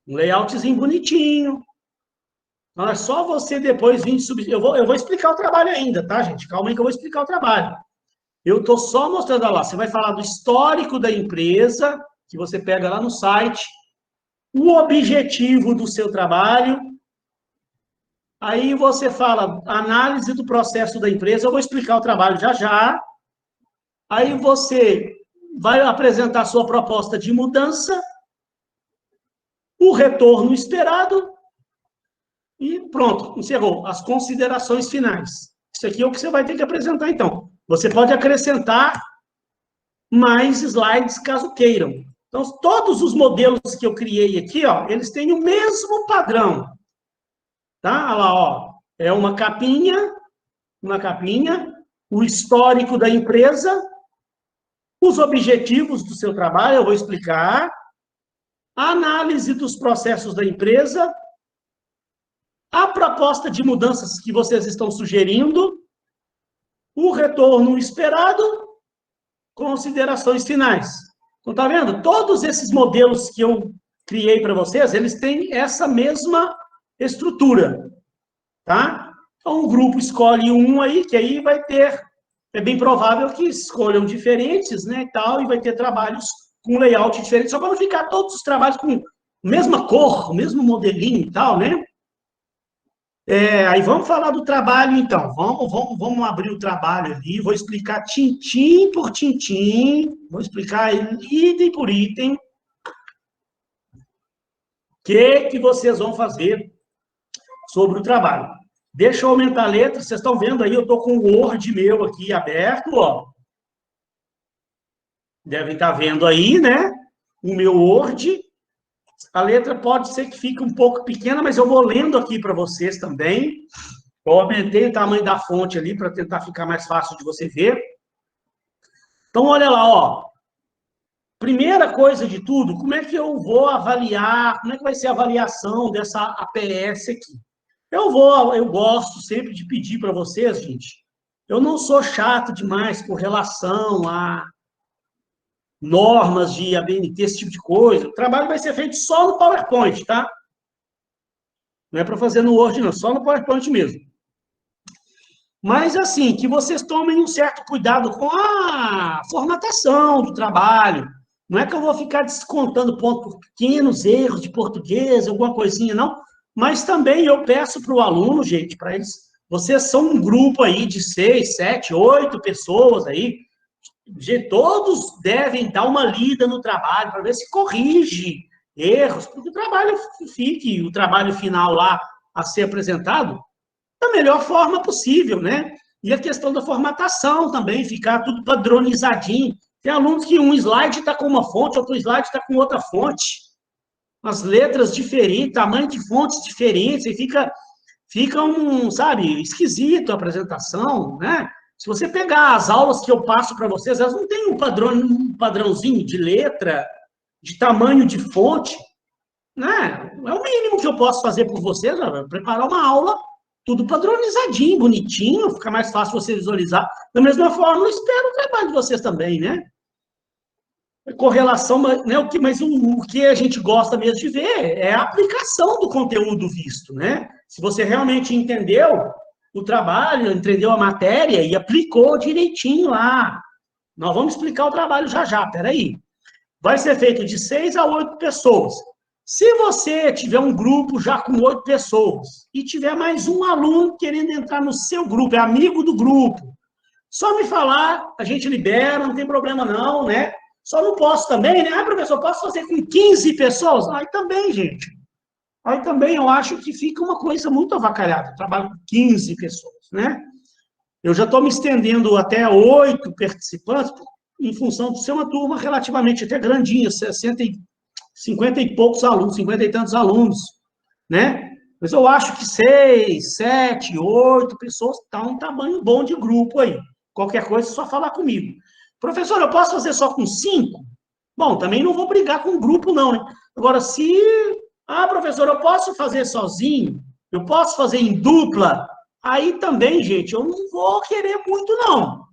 Um layoutzinho bonitinho. Então, é só você depois vir subir. Eu vou explicar o trabalho ainda, tá, gente? Calma aí que eu vou explicar o trabalho. Eu estou só mostrando, olha lá, você vai falar do histórico da empresa, que você pega lá no site, o objetivo do seu trabalho. Aí você fala análise do processo da empresa, eu vou explicar o trabalho já já. Aí você vai apresentar a sua proposta de mudança, o retorno esperado e pronto, encerrou. As considerações finais. Isso aqui é o que você vai ter que apresentar, então. Você pode acrescentar mais slides, caso queiram. Então, todos os modelos que eu criei aqui, ó, eles têm o mesmo padrão. Tá? Olha lá, ó. É uma capinha, o histórico da empresa, os objetivos do seu trabalho, eu vou explicar, a análise dos processos da empresa, a proposta de mudanças que vocês estão sugerindo, o retorno esperado, considerações finais. Então, tá vendo? Todos esses modelos que eu criei para vocês, eles têm essa mesma estrutura, tá? Então, o grupo escolhe um aí, que aí vai ter, é bem provável que escolham diferentes, né, e tal, e vai ter trabalhos com layout diferente, só para não ficar todos os trabalhos com a mesma cor, o mesmo modelinho e tal, né? Aí vamos falar do trabalho, então. Vamos abrir o trabalho ali, vou explicar tintim por tintim, vou explicar item por item, o que vocês vão fazer sobre o trabalho. Deixa eu aumentar a letra, vocês estão vendo aí, eu estou com o Word meu aqui aberto, ó. Devem estar vendo aí, né? O meu Word. A letra pode ser que fique um pouco pequena, mas eu vou lendo aqui para vocês também. Eu aumentei o tamanho da fonte ali para tentar ficar mais fácil de você ver. Então, olha lá, ó. Primeira coisa de tudo, como é que eu vou avaliar, como é que vai ser a avaliação dessa APS aqui? Eu gosto sempre de pedir para vocês, gente, eu não sou chato demais com relação a normas de ABNT, esse tipo de coisa. O trabalho vai ser feito só no PowerPoint, tá? Não é para fazer no Word, não, só no PowerPoint mesmo. Mas, assim, que vocês tomem um certo cuidado com a formatação do trabalho. Não é que eu vou ficar descontando ponto por pequenos erros de português, alguma coisinha, não. Mas também eu peço para o aluno, gente, para eles... Vocês são um grupo aí de 6, 7, 8 pessoas aí. Todos devem dar uma lida no trabalho para ver se corrige erros, porque o trabalho fique, o trabalho final lá a ser apresentado da melhor forma possível, né? E a questão da formatação também, ficar tudo padronizadinho. Tem alunos que um slide está com uma fonte, outro slide está com outra fonte. As letras diferentes, tamanho de fontes diferentes, e fica sabe, esquisito a apresentação, né? Se você pegar as aulas que eu passo para vocês, elas não têm um padrãozinho de letra, de tamanho de fonte, né? É o mínimo que eu posso fazer por vocês, preparar uma aula tudo padronizadinho, bonitinho, fica mais fácil você visualizar. Da mesma forma, eu espero o trabalho de vocês também, né? Correlação, né? Mas o que a gente gosta mesmo de ver é a aplicação do conteúdo visto, né? Se você realmente entendeu o trabalho, entendeu a matéria e aplicou direitinho lá. Nós vamos explicar o trabalho já, peraí. Vai ser feito de 6 a 8 pessoas. Se você tiver um grupo já com 8 pessoas e tiver mais um aluno querendo entrar no seu grupo, é amigo do grupo, só me falar, a gente libera, não tem problema não, né? Só não posso também, né? Ah, professor, posso fazer com 15 pessoas? Aí também, gente. Aí também eu acho que fica uma coisa muito avacalhada. Trabalho com 15 pessoas, né? Eu já estou me estendendo até 8 participantes, em função de ser uma turma relativamente até grandinha, 50 e poucos alunos, 50 e tantos alunos, né? Mas eu acho que 6, 7, 8 pessoas está um tamanho bom de grupo aí. Qualquer coisa é só falar comigo. Professor, eu posso fazer só com 5? Bom, também não vou brigar com o grupo, não, né? Agora, se... Ah, professor, eu posso fazer sozinho? Eu posso fazer em dupla? Aí também, gente, eu não vou querer muito, não.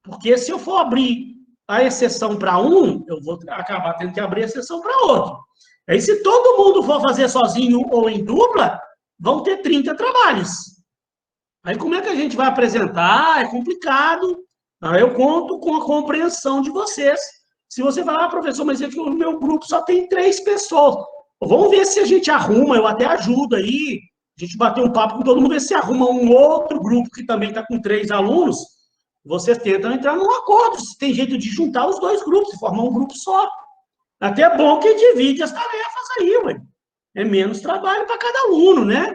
Porque se eu for abrir a exceção para um, eu vou acabar tendo que abrir a exceção para outro. Aí, se todo mundo for fazer sozinho ou em dupla, vão ter 30 trabalhos. Aí, como é que a gente vai apresentar? É complicado. Aí eu conto com a compreensão de vocês. Se você falar, professor, mas é que o meu grupo só tem 3 pessoas. Vamos ver se a gente arruma, eu até ajudo aí. A gente bater um papo com todo mundo, ver se arruma um outro grupo que também está com 3 alunos. Vocês tentam entrar num acordo, se tem jeito de juntar os 2 grupos, e formar um grupo só. Até é bom que divide as tarefas aí, ué. É menos trabalho para cada aluno, né?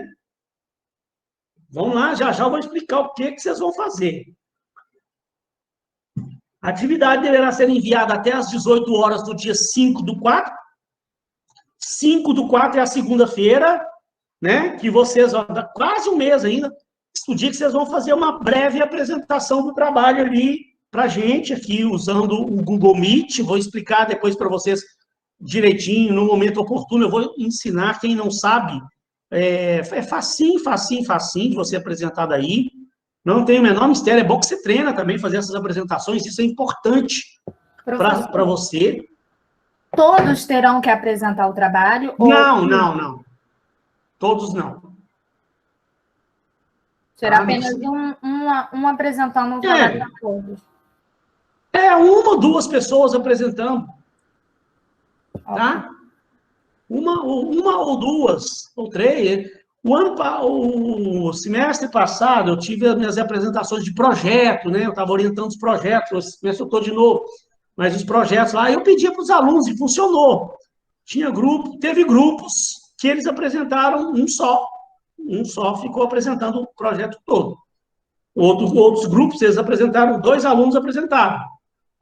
Vamos lá, já eu vou explicar o que vocês vão fazer. A atividade deverá ser enviada até às 18 horas do dia 5/4. 5/4 é a segunda-feira, né? Que vocês vão dar quase um mês ainda. O dia que vocês vão fazer uma breve apresentação do trabalho ali para a gente, aqui usando o Google Meet. Vou explicar depois para vocês direitinho, no momento oportuno. Eu vou ensinar, quem não sabe, é facinho de você apresentar daí. Não tem o menor mistério. É bom que você treina também, fazer essas apresentações. Isso é importante para você. Todos terão que apresentar o trabalho? Não. Todos não. Será apenas um apresentando o trabalho para todos? Uma ou 2 pessoas apresentando. Tá? Uma ou 2, ou 3. O semestre passado, eu tive as minhas apresentações de projeto, né? Eu estava orientando os projetos, esse semestre eu estou de novo. Mas os projetos lá, eu pedia para os alunos e funcionou. Teve grupos que eles apresentaram um só ficou apresentando o projeto todo. Outros grupos, eles apresentaram, 2 alunos apresentaram.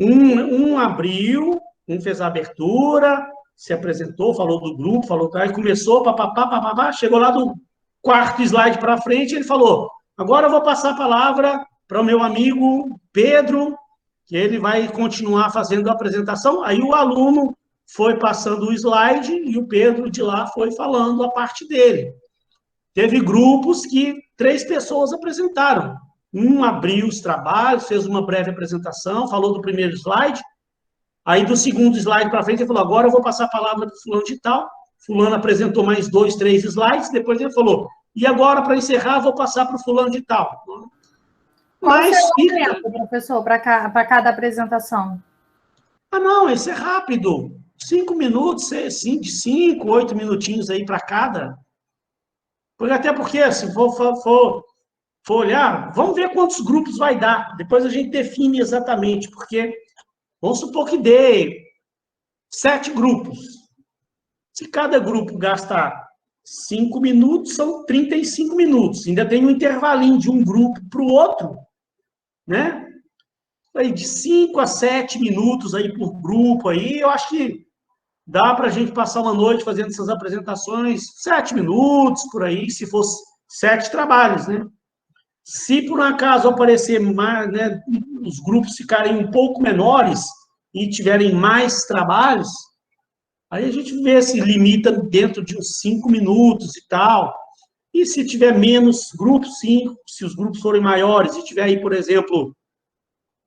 Um abriu, um fez a abertura, se apresentou, falou do grupo, falou, aí começou, papapá, chegou lá do 4º slide para frente, ele falou, agora eu vou passar a palavra para o meu amigo Pedro, que ele vai continuar fazendo a apresentação. Aí o aluno foi passando o slide e o Pedro de lá foi falando a parte dele. Teve grupos que 3 pessoas apresentaram. Um abriu os trabalhos, fez uma breve apresentação, falou do primeiro slide. Aí, do segundo slide para frente, ele falou, agora eu vou passar a palavra para o fulano de tal. Fulano apresentou mais 2, 3 slides. Depois ele falou, e agora, para encerrar, vou passar para o fulano de tal. Mas qual é o tempo, professor, para cada apresentação? Não, esse é rápido. 5 minutos, de 5, 8 minutinhos aí para cada. Até porque, se for olhar, vamos ver quantos grupos vai dar. Depois a gente define exatamente, porque vamos supor que dê 7 grupos. Se cada grupo gastar 5 minutos, são 35 minutos. Ainda tem um intervalinho de um grupo para o outro, né? Aí de 5 a 7 minutos aí por grupo, aí eu acho que dá para a gente passar uma noite fazendo essas apresentações, 7 minutos, por aí, se fosse 7 trabalhos, né? Se por um acaso aparecer mais, né, os grupos ficarem um pouco menores e tiverem mais trabalhos, aí a gente vê se limita dentro de uns 5 minutos e tal. E se tiver menos grupos, 5. Se os grupos forem maiores e tiver aí, por exemplo,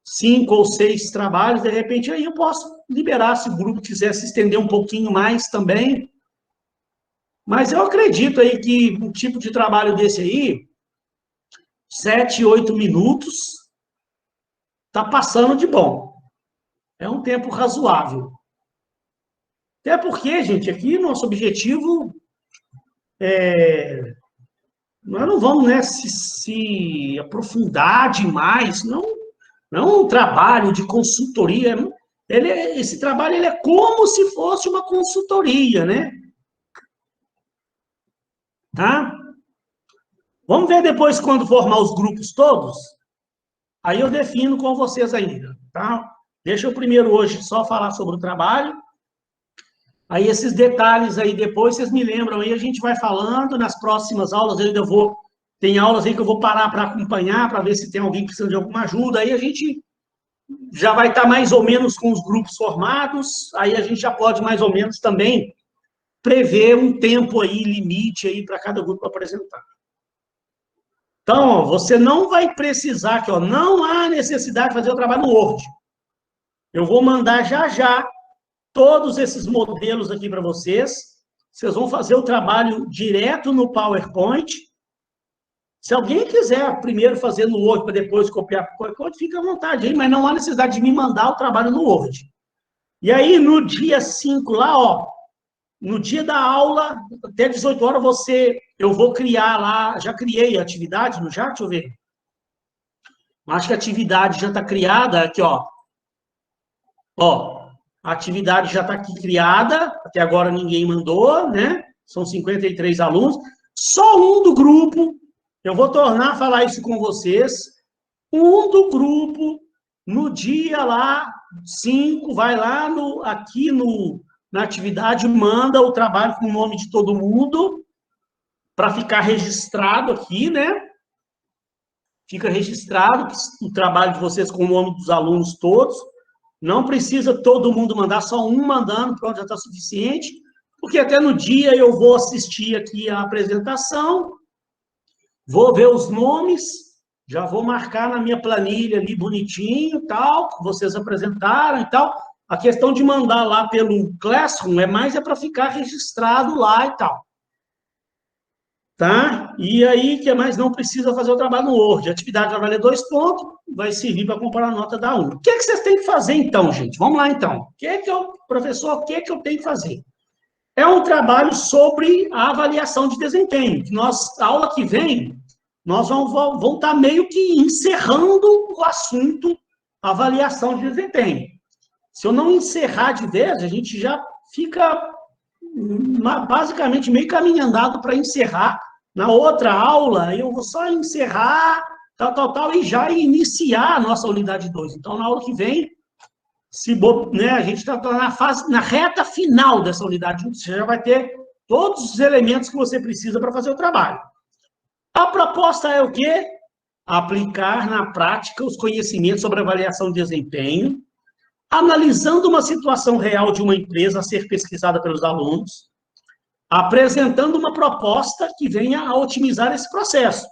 5 ou 6 trabalhos, de repente aí eu posso liberar se o grupo quiser se estender um pouquinho mais também. Mas eu acredito aí que um tipo de trabalho desse aí, 7, 8 minutos, está passando de bom. É um tempo razoável. Até porque, gente, aqui nosso objetivo nós não vamos, né, se aprofundar demais, não é um trabalho de consultoria. Esse trabalho ele é como se fosse uma consultoria, né? Tá? Vamos ver depois, quando formar os grupos todos, aí eu defino com vocês ainda, tá? Deixa eu primeiro hoje só falar sobre o trabalho, aí esses detalhes aí depois vocês me lembram aí, a gente vai falando, nas próximas aulas eu ainda vou, tem aulas aí que eu vou parar para acompanhar, para ver se tem alguém precisando de alguma ajuda, aí a gente já vai estar mais ou menos com os grupos formados, aí a gente já pode mais ou menos também prever um tempo aí, limite aí para cada grupo apresentar. Então, ó, você não vai precisar, aqui, ó, não há necessidade de fazer o trabalho no Word. Eu vou mandar já todos esses modelos aqui para vocês. Vocês vão fazer o trabalho direto no PowerPoint. Se alguém quiser primeiro fazer no Word para depois copiar para o PowerPoint, fica à vontade aí, mas não há necessidade de me mandar o trabalho no Word. E aí, no dia 5 lá, ó, no dia da aula, até 18 horas, eu vou criar lá, já criei a atividade, não já? Deixa eu ver. Acho que a atividade já está criada, aqui, ó. Ó, a atividade já está aqui criada, até agora ninguém mandou, né? São 53 alunos. Só um do grupo, eu vou tornar a falar isso com vocês, um do grupo, no dia lá, 5, vai lá na atividade, manda o trabalho com o nome de todo mundo, para ficar registrado aqui, né? Fica registrado o trabalho de vocês com o nome dos alunos todos. Não precisa todo mundo mandar, só um mandando, pronto, já está suficiente, porque até no dia eu vou assistir aqui a apresentação, vou ver os nomes, já vou marcar na minha planilha ali bonitinho, tal, que vocês apresentaram e tal. A questão de mandar lá pelo Classroom é para ficar registrado lá e tal. Tá? E aí, que mais? Não precisa fazer o trabalho no Word. A atividade vai valer 2 pontos, vai servir para comparar a nota da 1. O que é que vocês têm que fazer, então, gente? Vamos lá, então. Professor, o que é que eu tenho que fazer? É um trabalho sobre a avaliação de desempenho. A aula que vem, nós vamos estar meio que encerrando o assunto avaliação de desempenho. Se eu não encerrar de vez, a gente já fica basicamente meio caminho andado para encerrar. Na outra aula, eu vou só encerrar, tal, e já iniciar a nossa unidade 2. Então, na aula que vem, a gente está na reta final dessa unidade 1, você já vai ter todos os elementos que você precisa para fazer o trabalho. A proposta é o quê? Aplicar na prática os conhecimentos sobre avaliação de desempenho, analisando uma situação real de uma empresa a ser pesquisada pelos alunos, apresentando uma proposta que venha a otimizar esse processo,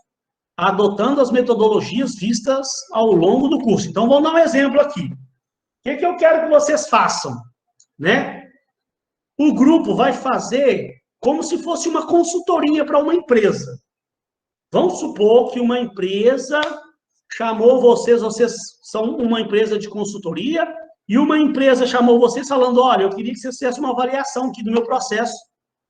adotando as metodologias vistas ao longo do curso. Então, vamos dar um exemplo aqui. O que eu quero que vocês façam? Né? O grupo vai fazer como se fosse uma consultoria para uma empresa. Vamos supor que uma empresa chamou vocês são uma empresa de consultoria, e uma empresa chamou vocês falando, olha, eu queria que vocês fizessem uma avaliação aqui do meu processo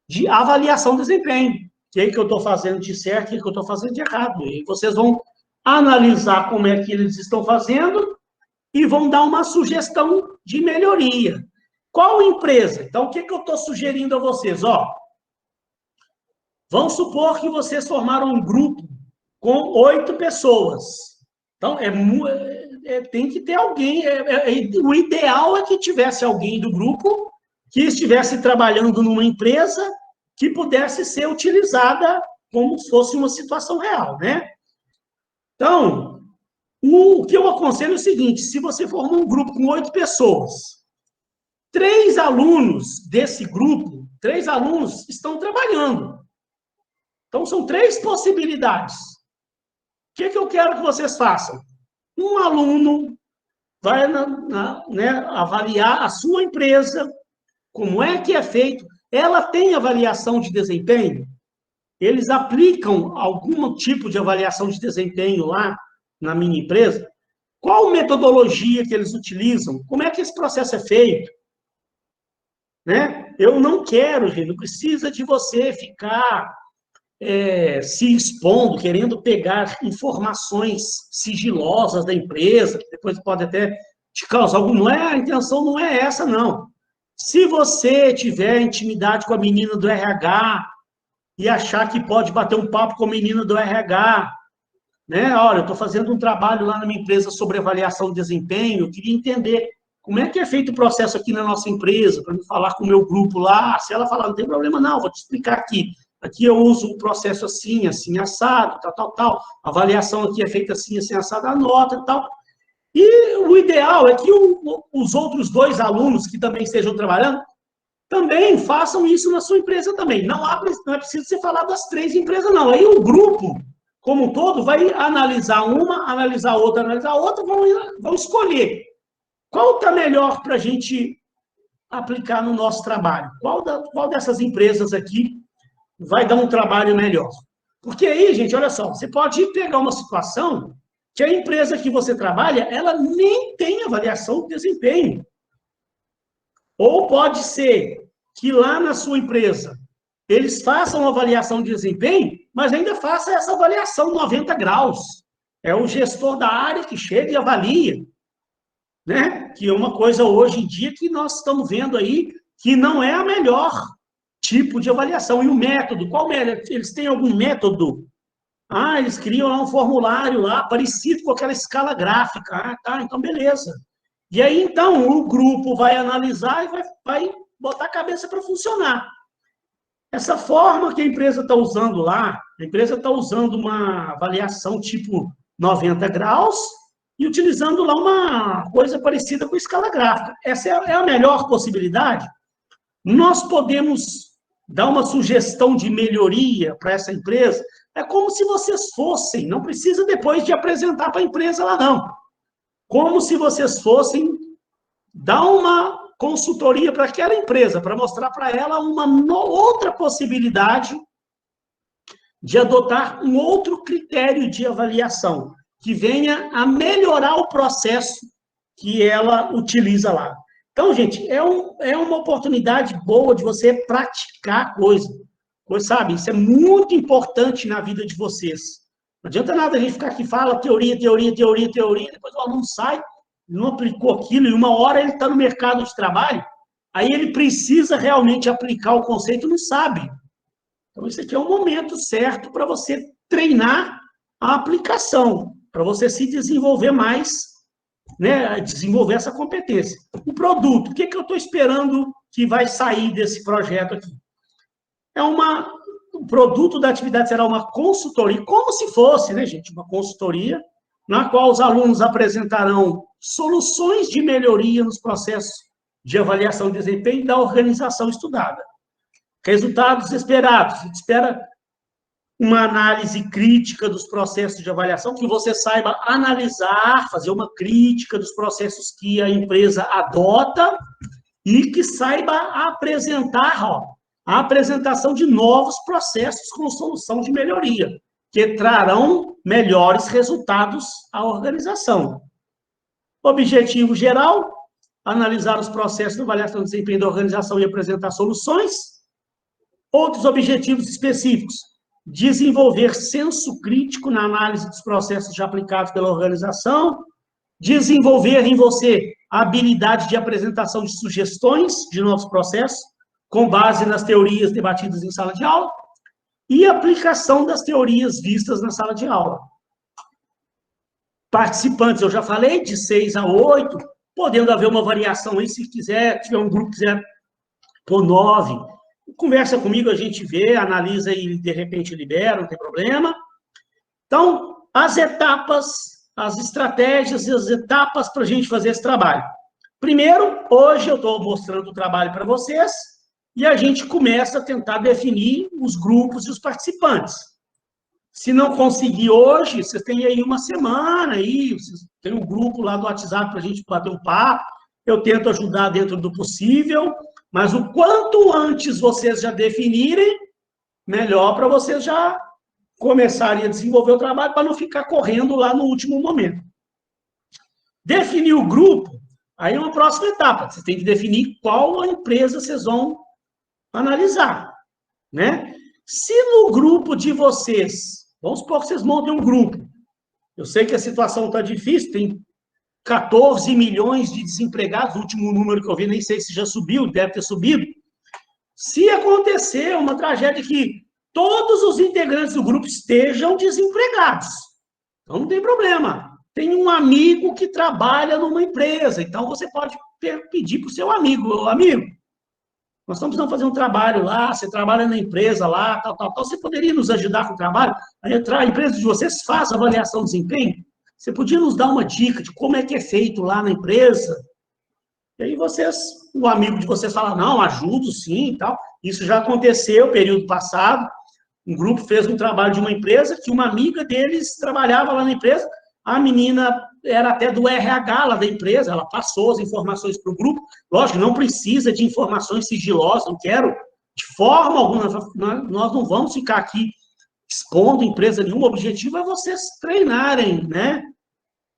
de avaliação de desempenho. O que eu estou fazendo de certo, o que eu estou fazendo de errado. E vocês vão analisar como é que eles estão fazendo e vão dar uma sugestão de melhoria. Qual empresa? Então, o que eu estou sugerindo a vocês? Vamos supor que vocês formaram um grupo com 8 pessoas. Então, tem que ter alguém. O ideal é que tivesse alguém do grupo que estivesse trabalhando numa empresa que pudesse ser utilizada como se fosse uma situação real, né? Então, o que eu aconselho é o seguinte, se você formar um grupo com 8 pessoas, 3 alunos desse grupo, 3 alunos estão trabalhando. Então, são 3 possibilidades. O que eu quero que vocês façam? Um aluno vai avaliar a sua empresa, como é que é feito. Ela tem avaliação de desempenho? Eles aplicam algum tipo de avaliação de desempenho lá na minha empresa? Qual metodologia que eles utilizam? Como é que esse processo é feito? Né? Eu não quero, gente, não precisa de você ficar se expondo, querendo pegar informações sigilosas da empresa, que depois pode até te causar algum... a intenção não é essa, não. Se você tiver intimidade com a menina do RH e achar que pode bater um papo com a menina do RH, né? Olha, eu estou fazendo um trabalho lá na minha empresa sobre avaliação de desempenho, eu queria entender como é que é feito o processo aqui na nossa empresa, para me falar com o meu grupo lá. Se ela falar, não tem problema não, vou te explicar aqui. Aqui eu uso o processo assim, assim, assado, tal. A avaliação aqui é feita assim, assim, assado, anota e tal. E o ideal é que os outros 2 alunos que também estejam trabalhando também façam isso na sua empresa também. Não é preciso você falar das 3 empresas, não. Aí o grupo, como um todo, vai analisar uma, analisar outra, vão escolher qual está melhor para a gente aplicar no nosso trabalho. Qual dessas empresas aqui vai dar um trabalho melhor? Porque aí, gente, olha só, você pode pegar uma situação que a empresa que você trabalha, ela nem tem avaliação de desempenho. Ou pode ser que lá na sua empresa eles façam uma avaliação de desempenho, mas ainda faça essa avaliação 90 graus. É o gestor da área que chega e avalia, né? Que é uma coisa hoje em dia que nós estamos vendo aí que não é a melhor tipo de avaliação. E o método, qual método? Eles têm algum método? Eles criam lá um formulário lá, parecido com aquela escala gráfica. Tá, então beleza. E aí, então, o grupo vai analisar e vai botar a cabeça para funcionar. Essa forma que a empresa está usando lá, a empresa está usando uma avaliação tipo 90 graus e utilizando lá uma coisa parecida com escala gráfica. Essa é a melhor possibilidade. Nós podemos dar uma sugestão de melhoria para essa empresa. É como se vocês fossem, não precisa depois de apresentar para a empresa lá, não. Como se vocês fossem dar uma consultoria para aquela empresa, para mostrar para ela uma outra possibilidade de adotar um outro critério de avaliação, que venha a melhorar o processo que ela utiliza lá. Então, gente, é uma oportunidade boa de você praticar coisa, sabe? Isso é muito importante na vida de vocês. Não adianta nada a gente ficar aqui, fala teoria, depois o aluno sai, não aplicou aquilo, e uma hora ele está no mercado de trabalho, aí ele precisa realmente aplicar o conceito e não sabe. Então, isso aqui é um momento certo para você treinar a aplicação, para você se desenvolver mais, né, desenvolver essa competência. O produto, o que eu estou esperando que vai sair desse projeto aqui? O produto da atividade será uma consultoria, como se fosse, né, gente, uma consultoria, na qual os alunos apresentarão soluções de melhoria nos processos de avaliação de desempenho da organização estudada. Resultados esperados. A gente espera uma análise crítica dos processos de avaliação, que você saiba analisar, fazer uma crítica dos processos que a empresa adota e que saiba apresentar a apresentação de novos processos com solução de melhoria, que trarão melhores resultados à organização. Objetivo geral, analisar os processos de avaliação de desempenho da organização e apresentar soluções. Outros objetivos específicos, desenvolver senso crítico na análise dos processos já aplicados pela organização, desenvolver em você a habilidade de apresentação de sugestões de novos processos, com base nas teorias debatidas em sala de aula, e aplicação das teorias vistas na sala de aula. Participantes, eu já falei, de 6 a 8, podendo haver uma variação aí, se quiser, tiver um grupo que quiser por 9, conversa comigo, a gente vê, analisa e, de repente, libera, não tem problema. Então, as etapas, as estratégias e as etapas para a gente fazer esse trabalho. Primeiro, hoje eu estou mostrando o trabalho para vocês e a gente começa a tentar definir os grupos e os participantes. Se não conseguir hoje, vocês têm aí uma semana, aí, vocês têm um grupo lá do WhatsApp para a gente bater um papo, eu tento ajudar dentro do possível, mas o quanto antes vocês já definirem, melhor para vocês já começarem a desenvolver o trabalho para não ficar correndo lá no último momento. Definir o grupo, aí é uma próxima etapa. Vocês têm que definir qual a empresa vocês vão analisar, né? Se no grupo de vocês, vamos supor que vocês montem um grupo, eu sei que a situação está difícil, tem 14 milhões de desempregados, o último número que eu vi, nem sei se já subiu, deve ter subido. Se acontecer uma tragédia que todos os integrantes do grupo estejam desempregados, então não tem problema. Tem um amigo que trabalha numa empresa, então você pode pedir para o seu amigo, amigo, nós estamos precisando fazer um trabalho lá, você trabalha na empresa lá, tal, você poderia nos ajudar com o trabalho? A empresa de vocês faz avaliação de desempenho? Você podia nos dar uma dica de como é que é feito lá na empresa? E aí vocês, o amigo de vocês fala, não, ajudo sim e tal. Isso já aconteceu período passado. Um grupo fez um trabalho de uma empresa que uma amiga deles trabalhava lá na empresa. A menina era até do RH lá da empresa, ela passou as informações para o grupo. Lógico, não precisa de informações sigilosas, não quero de forma alguma. Nós não vamos ficar aqui expondo empresa nenhuma. O objetivo é vocês treinarem, né?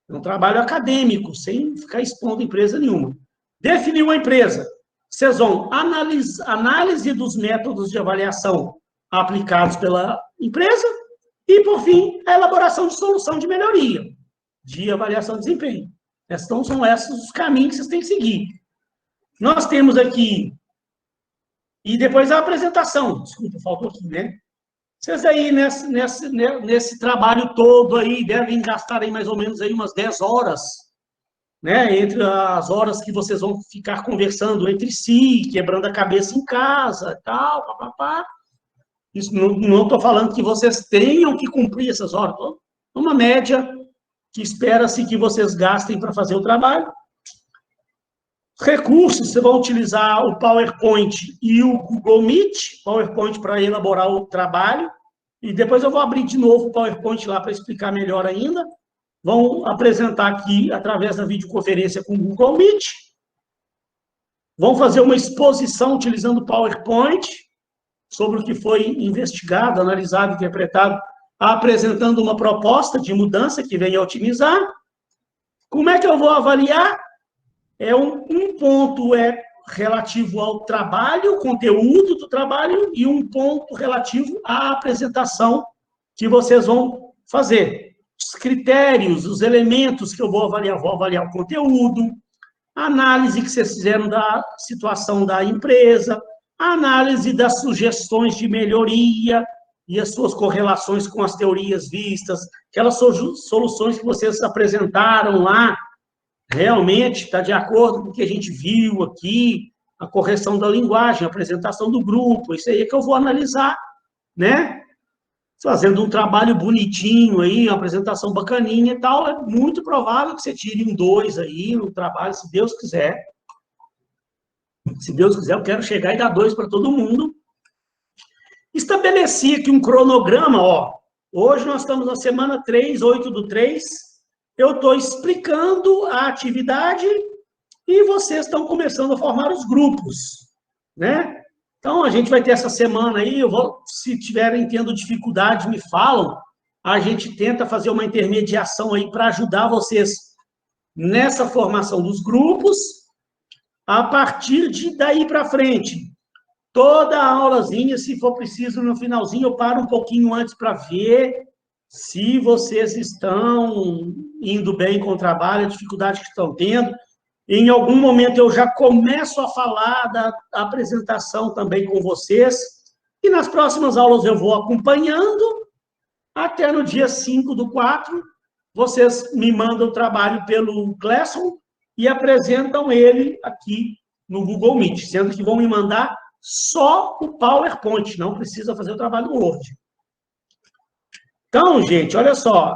É um trabalho acadêmico, sem ficar expondo empresa nenhuma. Definiu a empresa. Vocês vão análise dos métodos de avaliação aplicados pela empresa e, por fim, a elaboração de solução de melhoria, de avaliação de desempenho. Então, são esses os caminhos que vocês têm que seguir. Nós temos aqui, e depois a apresentação, desculpa, faltou aqui, né? Vocês aí, nesse trabalho todo aí, devem gastar aí mais ou menos aí umas 10 horas, né? Entre as horas que vocês vão ficar conversando entre si, quebrando a cabeça em casa, tal, papapá. Isso, não estou falando que vocês tenham que cumprir essas horas. Uma média que espera-se que vocês gastem para fazer o trabalho. Recursos, você vai utilizar o PowerPoint e o Google Meet, PowerPoint para elaborar o trabalho, e depois eu vou abrir de novo o PowerPoint lá para explicar melhor ainda. Vão apresentar aqui através da videoconferência com o Google Meet. Vão fazer uma exposição utilizando o PowerPoint sobre o que foi investigado, analisado, interpretado, apresentando uma proposta de mudança que venha a otimizar. Como é que eu vou avaliar? Um ponto é relativo ao trabalho, o conteúdo do trabalho, e um ponto relativo à apresentação que vocês vão fazer. Os critérios, os elementos que eu vou avaliar o conteúdo, a análise que vocês fizeram da situação da empresa, a análise das sugestões de melhoria e as suas correlações com as teorias vistas, aquelas soluções que vocês apresentaram lá, realmente está de acordo com o que a gente viu aqui, a correção da linguagem, a apresentação do grupo, isso aí é que eu vou analisar, né? Fazendo um trabalho bonitinho aí, uma apresentação bacaninha e tal, é muito provável que você tire um 2 aí no trabalho, se Deus quiser. Se Deus quiser, eu quero chegar e dar 2 para todo mundo. Estabeleci aqui um cronograma, ó. Hoje nós estamos na semana 3, 8/3. Eu estou explicando a atividade e vocês estão começando a formar os grupos, né? Então, a gente vai ter essa semana aí, se tiverem tendo dificuldade, me falam, a gente tenta fazer uma intermediação aí para ajudar vocês nessa formação dos grupos. A partir de daí para frente, toda a aulazinha, se for preciso, no finalzinho, eu paro um pouquinho antes para ver se vocês estão indo bem com o trabalho, a dificuldade que estão tendo. Em algum momento eu já começo a falar da apresentação também com vocês, e nas próximas aulas eu vou acompanhando, até no dia 5/4, vocês me mandam o trabalho pelo Classroom e apresentam ele aqui no Google Meet, sendo que vão me mandar só o PowerPoint, não precisa fazer o trabalho no Word. Então, gente, olha só,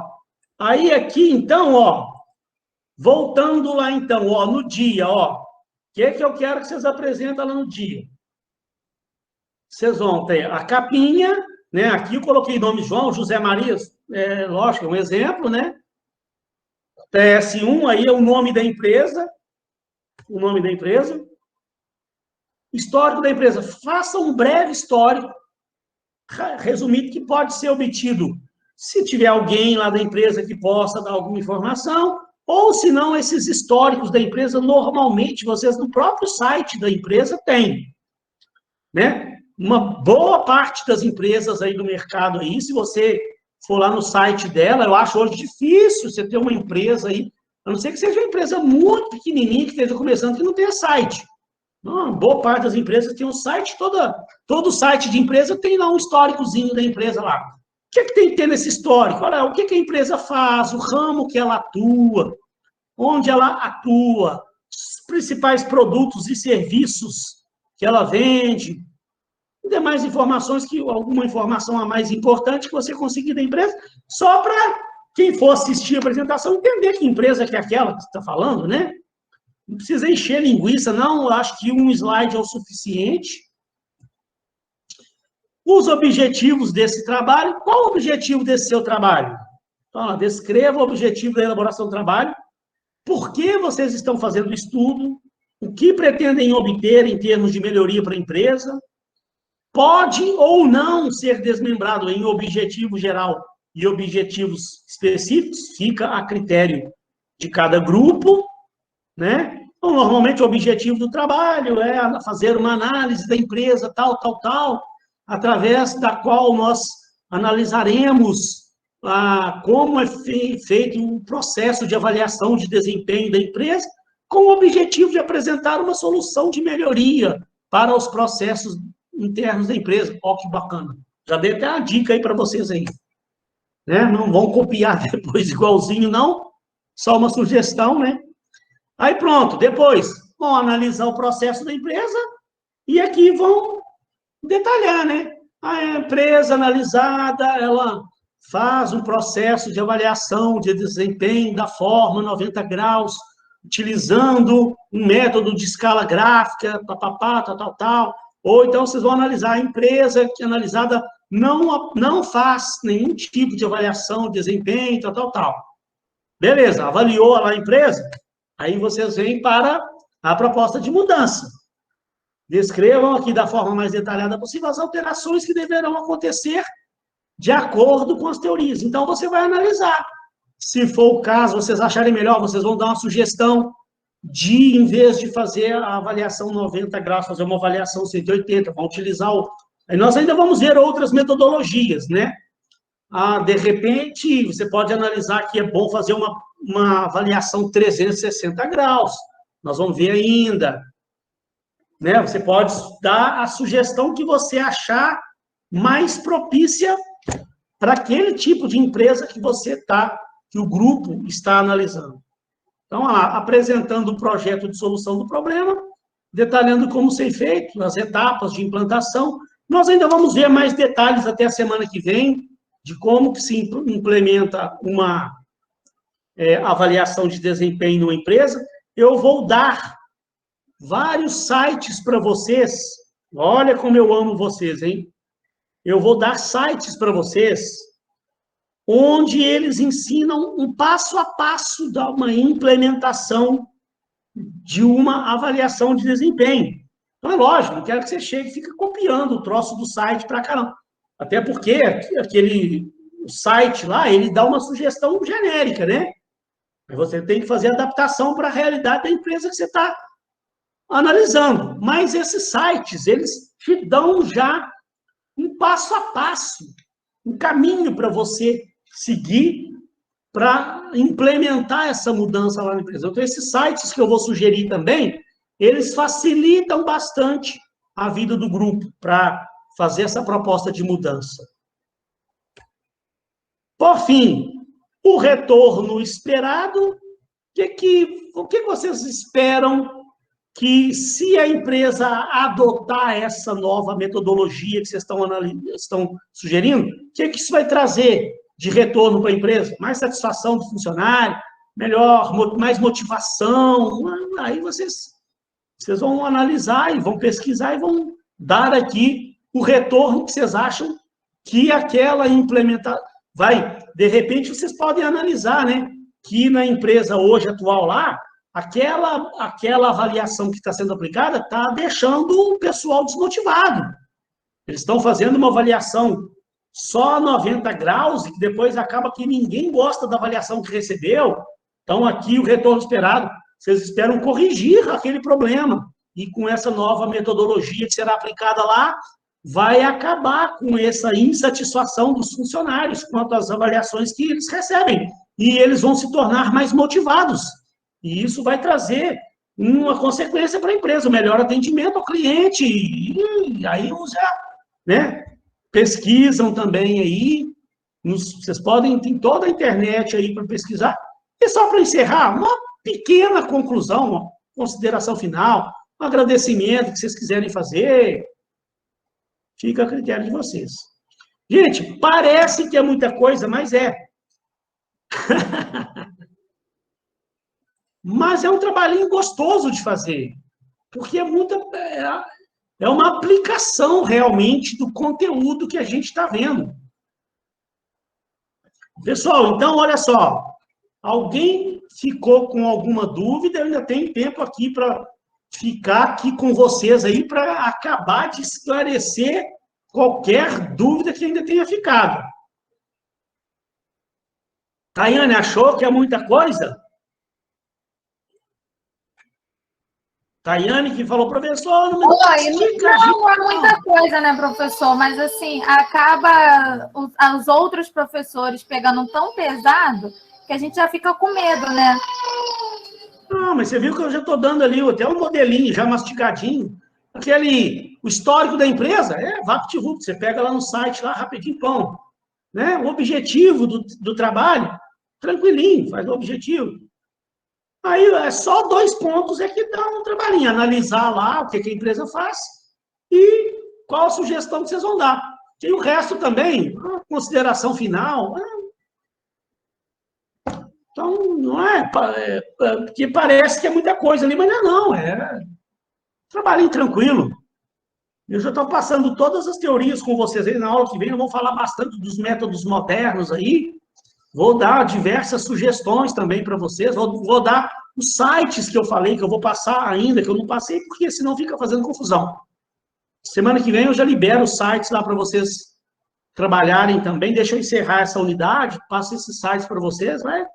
Aí aqui, então, ó, voltando lá, então, ó, no dia, ó, o que eu quero que vocês apresentem lá no dia? Vocês vão ter a capinha, né? Aqui eu coloquei nome João, José Maria, lógico, é um exemplo, né? TS1 aí é o nome da empresa, histórico da empresa. Faça um breve histórico, resumido, que pode ser obtido se tiver alguém lá da empresa que possa dar alguma informação, ou se não, esses históricos da empresa, normalmente, vocês no próprio site da empresa têm, né? Uma boa parte das empresas aí do mercado aí, se você for lá no site dela, eu acho hoje difícil você ter uma empresa aí, a não ser que seja uma empresa muito pequenininha, que esteja começando, que não tenha site. Uma boa parte das empresas tem um site, todo site de empresa tem lá um históricozinho da empresa lá. O que é que tem que ter nesse histórico? Olha, o que é que a empresa faz, o ramo que ela atua, onde ela atua, os principais produtos e serviços que ela vende, e demais informações, alguma informação a mais importante que você conseguir da empresa, só para quem for assistir a apresentação entender que empresa que é aquela que você está falando, né? Não precisa encher linguiça, não. Eu acho que um slide é o suficiente. Os objetivos desse trabalho. Qual o objetivo desse seu trabalho? Então, descreva o objetivo da elaboração do trabalho. Por que vocês estão fazendo o estudo? O que pretendem obter em termos de melhoria para a empresa? Pode ou não ser desmembrado em objetivo geral e objetivos específicos. Fica a critério de cada grupo, né? Então, normalmente, o objetivo do trabalho é fazer uma análise da empresa, tal, através da qual nós analisaremos como é feito o processo de avaliação de desempenho da empresa, com o objetivo de apresentar uma solução de melhoria para os processos internos da empresa. Ó, que bacana. Já dei até uma dica aí para vocês aí. Né? Não vão copiar depois igualzinho, não. Só uma sugestão, né? Aí pronto, depois vão analisar o processo da empresa e aqui vão detalhar, né? A empresa analisada, ela faz um processo de avaliação de desempenho da forma 90 graus, utilizando um método de escala gráfica, tal. Ou então vocês vão analisar a empresa que analisada não faz nenhum tipo de avaliação de desempenho, tal. Beleza, avaliou lá a empresa? Aí vocês vêm para a proposta de mudança. Descrevam aqui da forma mais detalhada possível as alterações que deverão acontecer de acordo com as teorias. Então, você vai analisar. Se for o caso, vocês acharem melhor, vocês vão dar uma sugestão de, em vez de fazer a avaliação 90 graus, fazer uma avaliação 180, vão utilizar Aí nós ainda vamos ver outras metodologias, né? De repente, você pode analisar que é bom fazer uma avaliação 360 graus. Nós vamos ver ainda. Né? Você pode dar a sugestão que você achar mais propícia para aquele tipo de empresa que que o grupo está analisando. Então, apresentando o projeto de solução do problema, detalhando como ser feito, as etapas de implantação. Nós ainda vamos ver mais detalhes até a semana que vem, de como que se implementa uma avaliação de desempenho numa empresa. Eu vou dar vários sites para vocês. Olha como eu amo vocês, hein? Eu vou dar sites para vocês onde eles ensinam um passo a passo de uma implementação de uma avaliação de desempenho. Então, é lógico, não quero que você chegue e fique copiando o troço do site para cá, não. Até porque aquele site lá, ele dá uma sugestão genérica, né? Você tem que fazer adaptação para a realidade da empresa que você está analisando. Mas esses sites, eles te dão já um passo a passo, um caminho para você seguir para implementar essa mudança lá na empresa. Então, esses sites que eu vou sugerir também, eles facilitam bastante a vida do grupo para fazer essa proposta de mudança. Por fim, o retorno esperado. O que vocês esperam que, se a empresa adotar essa nova metodologia que vocês estão sugerindo, o que isso vai trazer de retorno para a empresa? Mais satisfação do funcionário, melhor, mais motivação. Aí vocês vão analisar e vão pesquisar e vão dar aqui o retorno que vocês acham que aquela implementação vai. De repente, vocês podem analisar, né? Que na empresa hoje atual lá, aquela avaliação que está sendo aplicada está deixando o pessoal desmotivado. Eles estão fazendo uma avaliação só 90 graus, e que depois acaba que ninguém gosta da avaliação que recebeu. Então, aqui o retorno esperado, vocês esperam corrigir aquele problema. E com essa nova metodologia que será aplicada lá, vai acabar com essa insatisfação dos funcionários quanto às avaliações que eles recebem. E eles vão se tornar mais motivados. E isso vai trazer uma consequência para a empresa, o melhor atendimento ao cliente. E aí, né, pesquisam também aí, vocês podem, tem toda a internet aí para pesquisar. E só para encerrar, uma pequena conclusão, uma consideração final, um agradecimento que vocês quiserem fazer, fica a critério de vocês. Gente, parece que é muita coisa, mas é. Mas é um trabalhinho gostoso de fazer, porque é uma aplicação realmente do conteúdo que a gente está vendo. Pessoal, então, olha só, alguém ficou com alguma dúvida? Eu ainda tenho tempo aqui para ficar aqui com vocês aí para acabar de esclarecer qualquer dúvida que ainda tenha ficado. Tayane, achou que é muita coisa? Tayane que falou, professor, não é muita coisa, né, professor? Mas, assim, acaba os outros professores pegando tão pesado que a gente já fica com medo, né? Não, mas você viu que eu já estou dando ali até um modelinho já mastigadinho. O histórico da empresa é VaptVupt. Você pega lá no site, lá rapidinho, pão. Né? O objetivo do trabalho, tranquilinho, faz o objetivo. Aí é só 2 pontos é que dá um trabalhinho. Analisar lá o que a empresa faz e qual a sugestão que vocês vão dar. Tem o resto também, a consideração final. Então, não é porque parece que é muita coisa ali, mas não é trabalhinho tranquilo. Eu já estou passando todas as teorias com vocês aí na aula que vem, eu vou falar bastante dos métodos modernos aí, vou dar diversas sugestões também para vocês, vou dar os sites que eu falei, que eu vou passar ainda, que eu não passei, porque senão fica fazendo confusão. Semana que vem eu já libero os sites lá para vocês trabalharem também, deixa eu encerrar essa unidade, passo esses sites para vocês, né?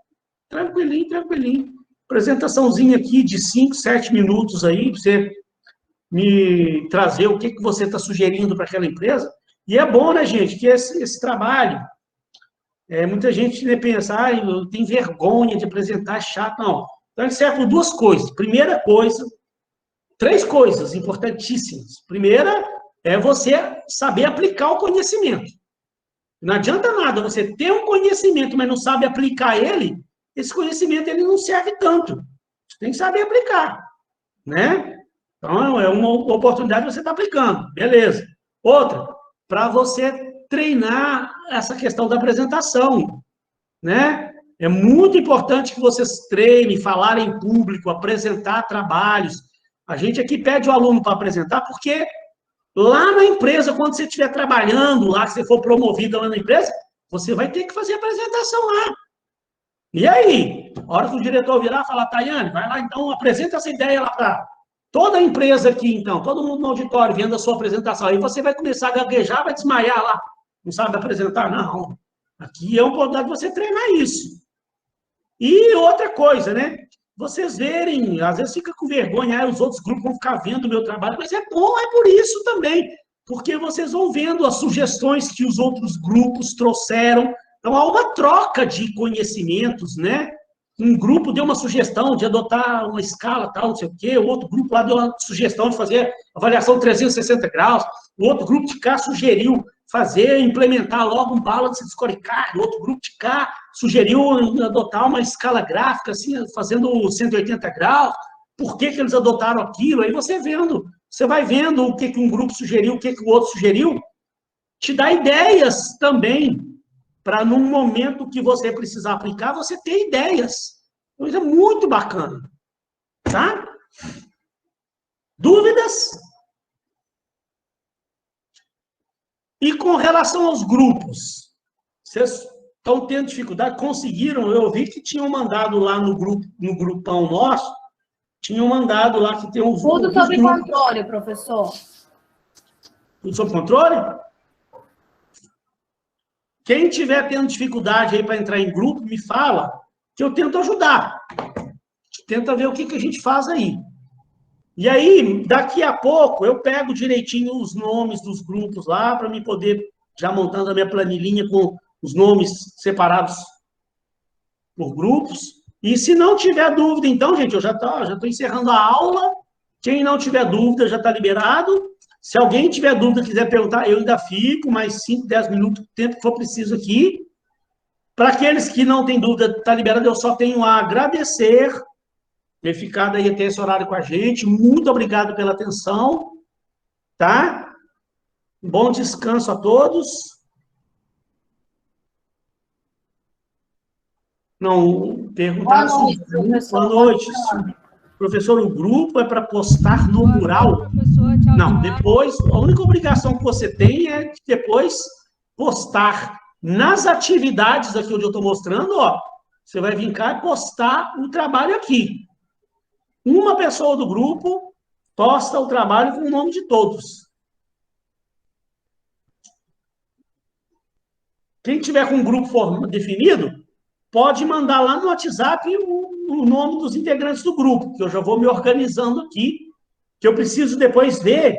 Tranquilinho, tranquilinho. Apresentaçãozinha aqui de 5, 7 minutos aí, para você me trazer o que você está sugerindo para aquela empresa. E é bom, né, gente, que esse trabalho, muita gente pensa, eu tenho vergonha de apresentar, é chato. Não. Então, ele serve por 2 coisas. Primeira coisa, 3 coisas importantíssimas. Primeira é você saber aplicar o conhecimento. Não adianta nada você ter um conhecimento, mas não sabe aplicar ele, esse conhecimento ele não serve tanto. Você tem que saber aplicar, né? Então, é uma oportunidade que você está aplicando. Beleza. Outra, para você treinar essa questão da apresentação, né? É muito importante que vocês treinem, falar em público, apresentar trabalhos. A gente aqui pede o aluno para apresentar, porque lá na empresa, quando você estiver trabalhando lá, se você for promovido lá na empresa, você vai ter que fazer a apresentação lá. E aí? A hora que o diretor virar e falar, Tayane, vai lá então, apresenta essa ideia lá para toda a empresa aqui, então, todo mundo no auditório vendo a sua apresentação. Aí você vai começar a gaguejar, vai desmaiar lá. Não sabe apresentar? Não. Aqui é uma oportunidade de você treinar isso. E outra coisa, né? Vocês verem, às vezes fica com vergonha, os outros grupos vão ficar vendo o meu trabalho, mas é bom, é por isso também, porque vocês vão vendo as sugestões que os outros grupos trouxeram. Então, há uma troca de conhecimentos, né? Um grupo deu uma sugestão de adotar uma escala tal, não sei o quê, o outro grupo lá deu uma sugestão de fazer avaliação 360 graus, o outro grupo de cá sugeriu implementar logo um balance de scorecard, o outro grupo de cá sugeriu adotar uma escala gráfica, assim, fazendo 180 graus, por que eles adotaram aquilo? Aí você vai vendo o que um grupo sugeriu, o que o outro sugeriu, te dá ideias também para num momento que você precisar aplicar, você ter ideias. Coisa muito bacana. Tá? Dúvidas? E com relação aos grupos, vocês estão tendo dificuldade? Conseguiram? Eu vi que tinham mandado lá no grupão nosso, tinham mandado lá que tem uns Tudo sob grupos. controle, professor. Tudo sob controle? Quem tiver tendo dificuldade aí para entrar em grupo, me fala, que eu tento ajudar. Tenta ver o que a gente faz aí. E aí, daqui a pouco, eu pego direitinho os nomes dos grupos lá, para me poder, já montando a minha planilhinha com os nomes separados por grupos. E se não tiver dúvida, então, gente, eu já estou encerrando a aula. Quem não tiver dúvida, já está liberado. Se alguém tiver dúvida, quiser perguntar, eu ainda fico mais 5, 10 minutos, o tempo que for preciso aqui. Para aqueles que não têm dúvida, está liberado, eu só tenho a agradecer ter ficado aí até esse horário com a gente. Muito obrigado pela atenção, tá? Bom descanso a todos. Não, perguntaram Boa noite, professor. Boa noite. Professor, o grupo é para postar no mural? Não, depois, a única obrigação que você tem é depois postar nas atividades aqui onde eu estou mostrando, ó. Você vai vir cá e postar o trabalho aqui. Uma pessoa do grupo posta o trabalho com o nome de todos. Quem tiver com um grupo definido, pode mandar lá no WhatsApp o nome dos integrantes do grupo, que eu já vou me organizando aqui, que eu preciso depois ver,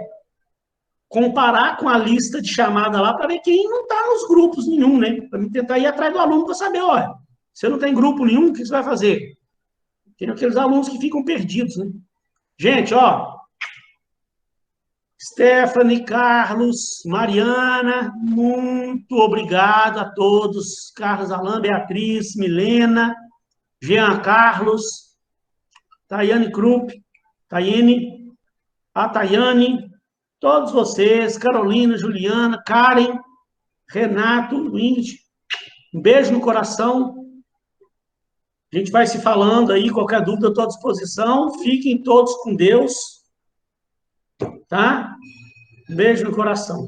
comparar com a lista de chamada lá, para ver quem não está nos grupos nenhum, né? Para me tentar ir atrás do aluno para saber, olha, você não tem grupo nenhum, o que você vai fazer? Tem aqueles alunos que ficam perdidos, né? Gente, ó, Stephanie, Carlos, Mariana, muito obrigado a todos. Carlos, Alain, Beatriz, Milena, Jean Carlos, Tayane Krupp, Tayane, a Tayane, todos vocês, Carolina, Juliana, Karen, Renato, Ingrid, um beijo no coração. A gente vai se falando aí, qualquer dúvida, eu estou à disposição. Fiquem todos com Deus, tá? Um beijo no coração.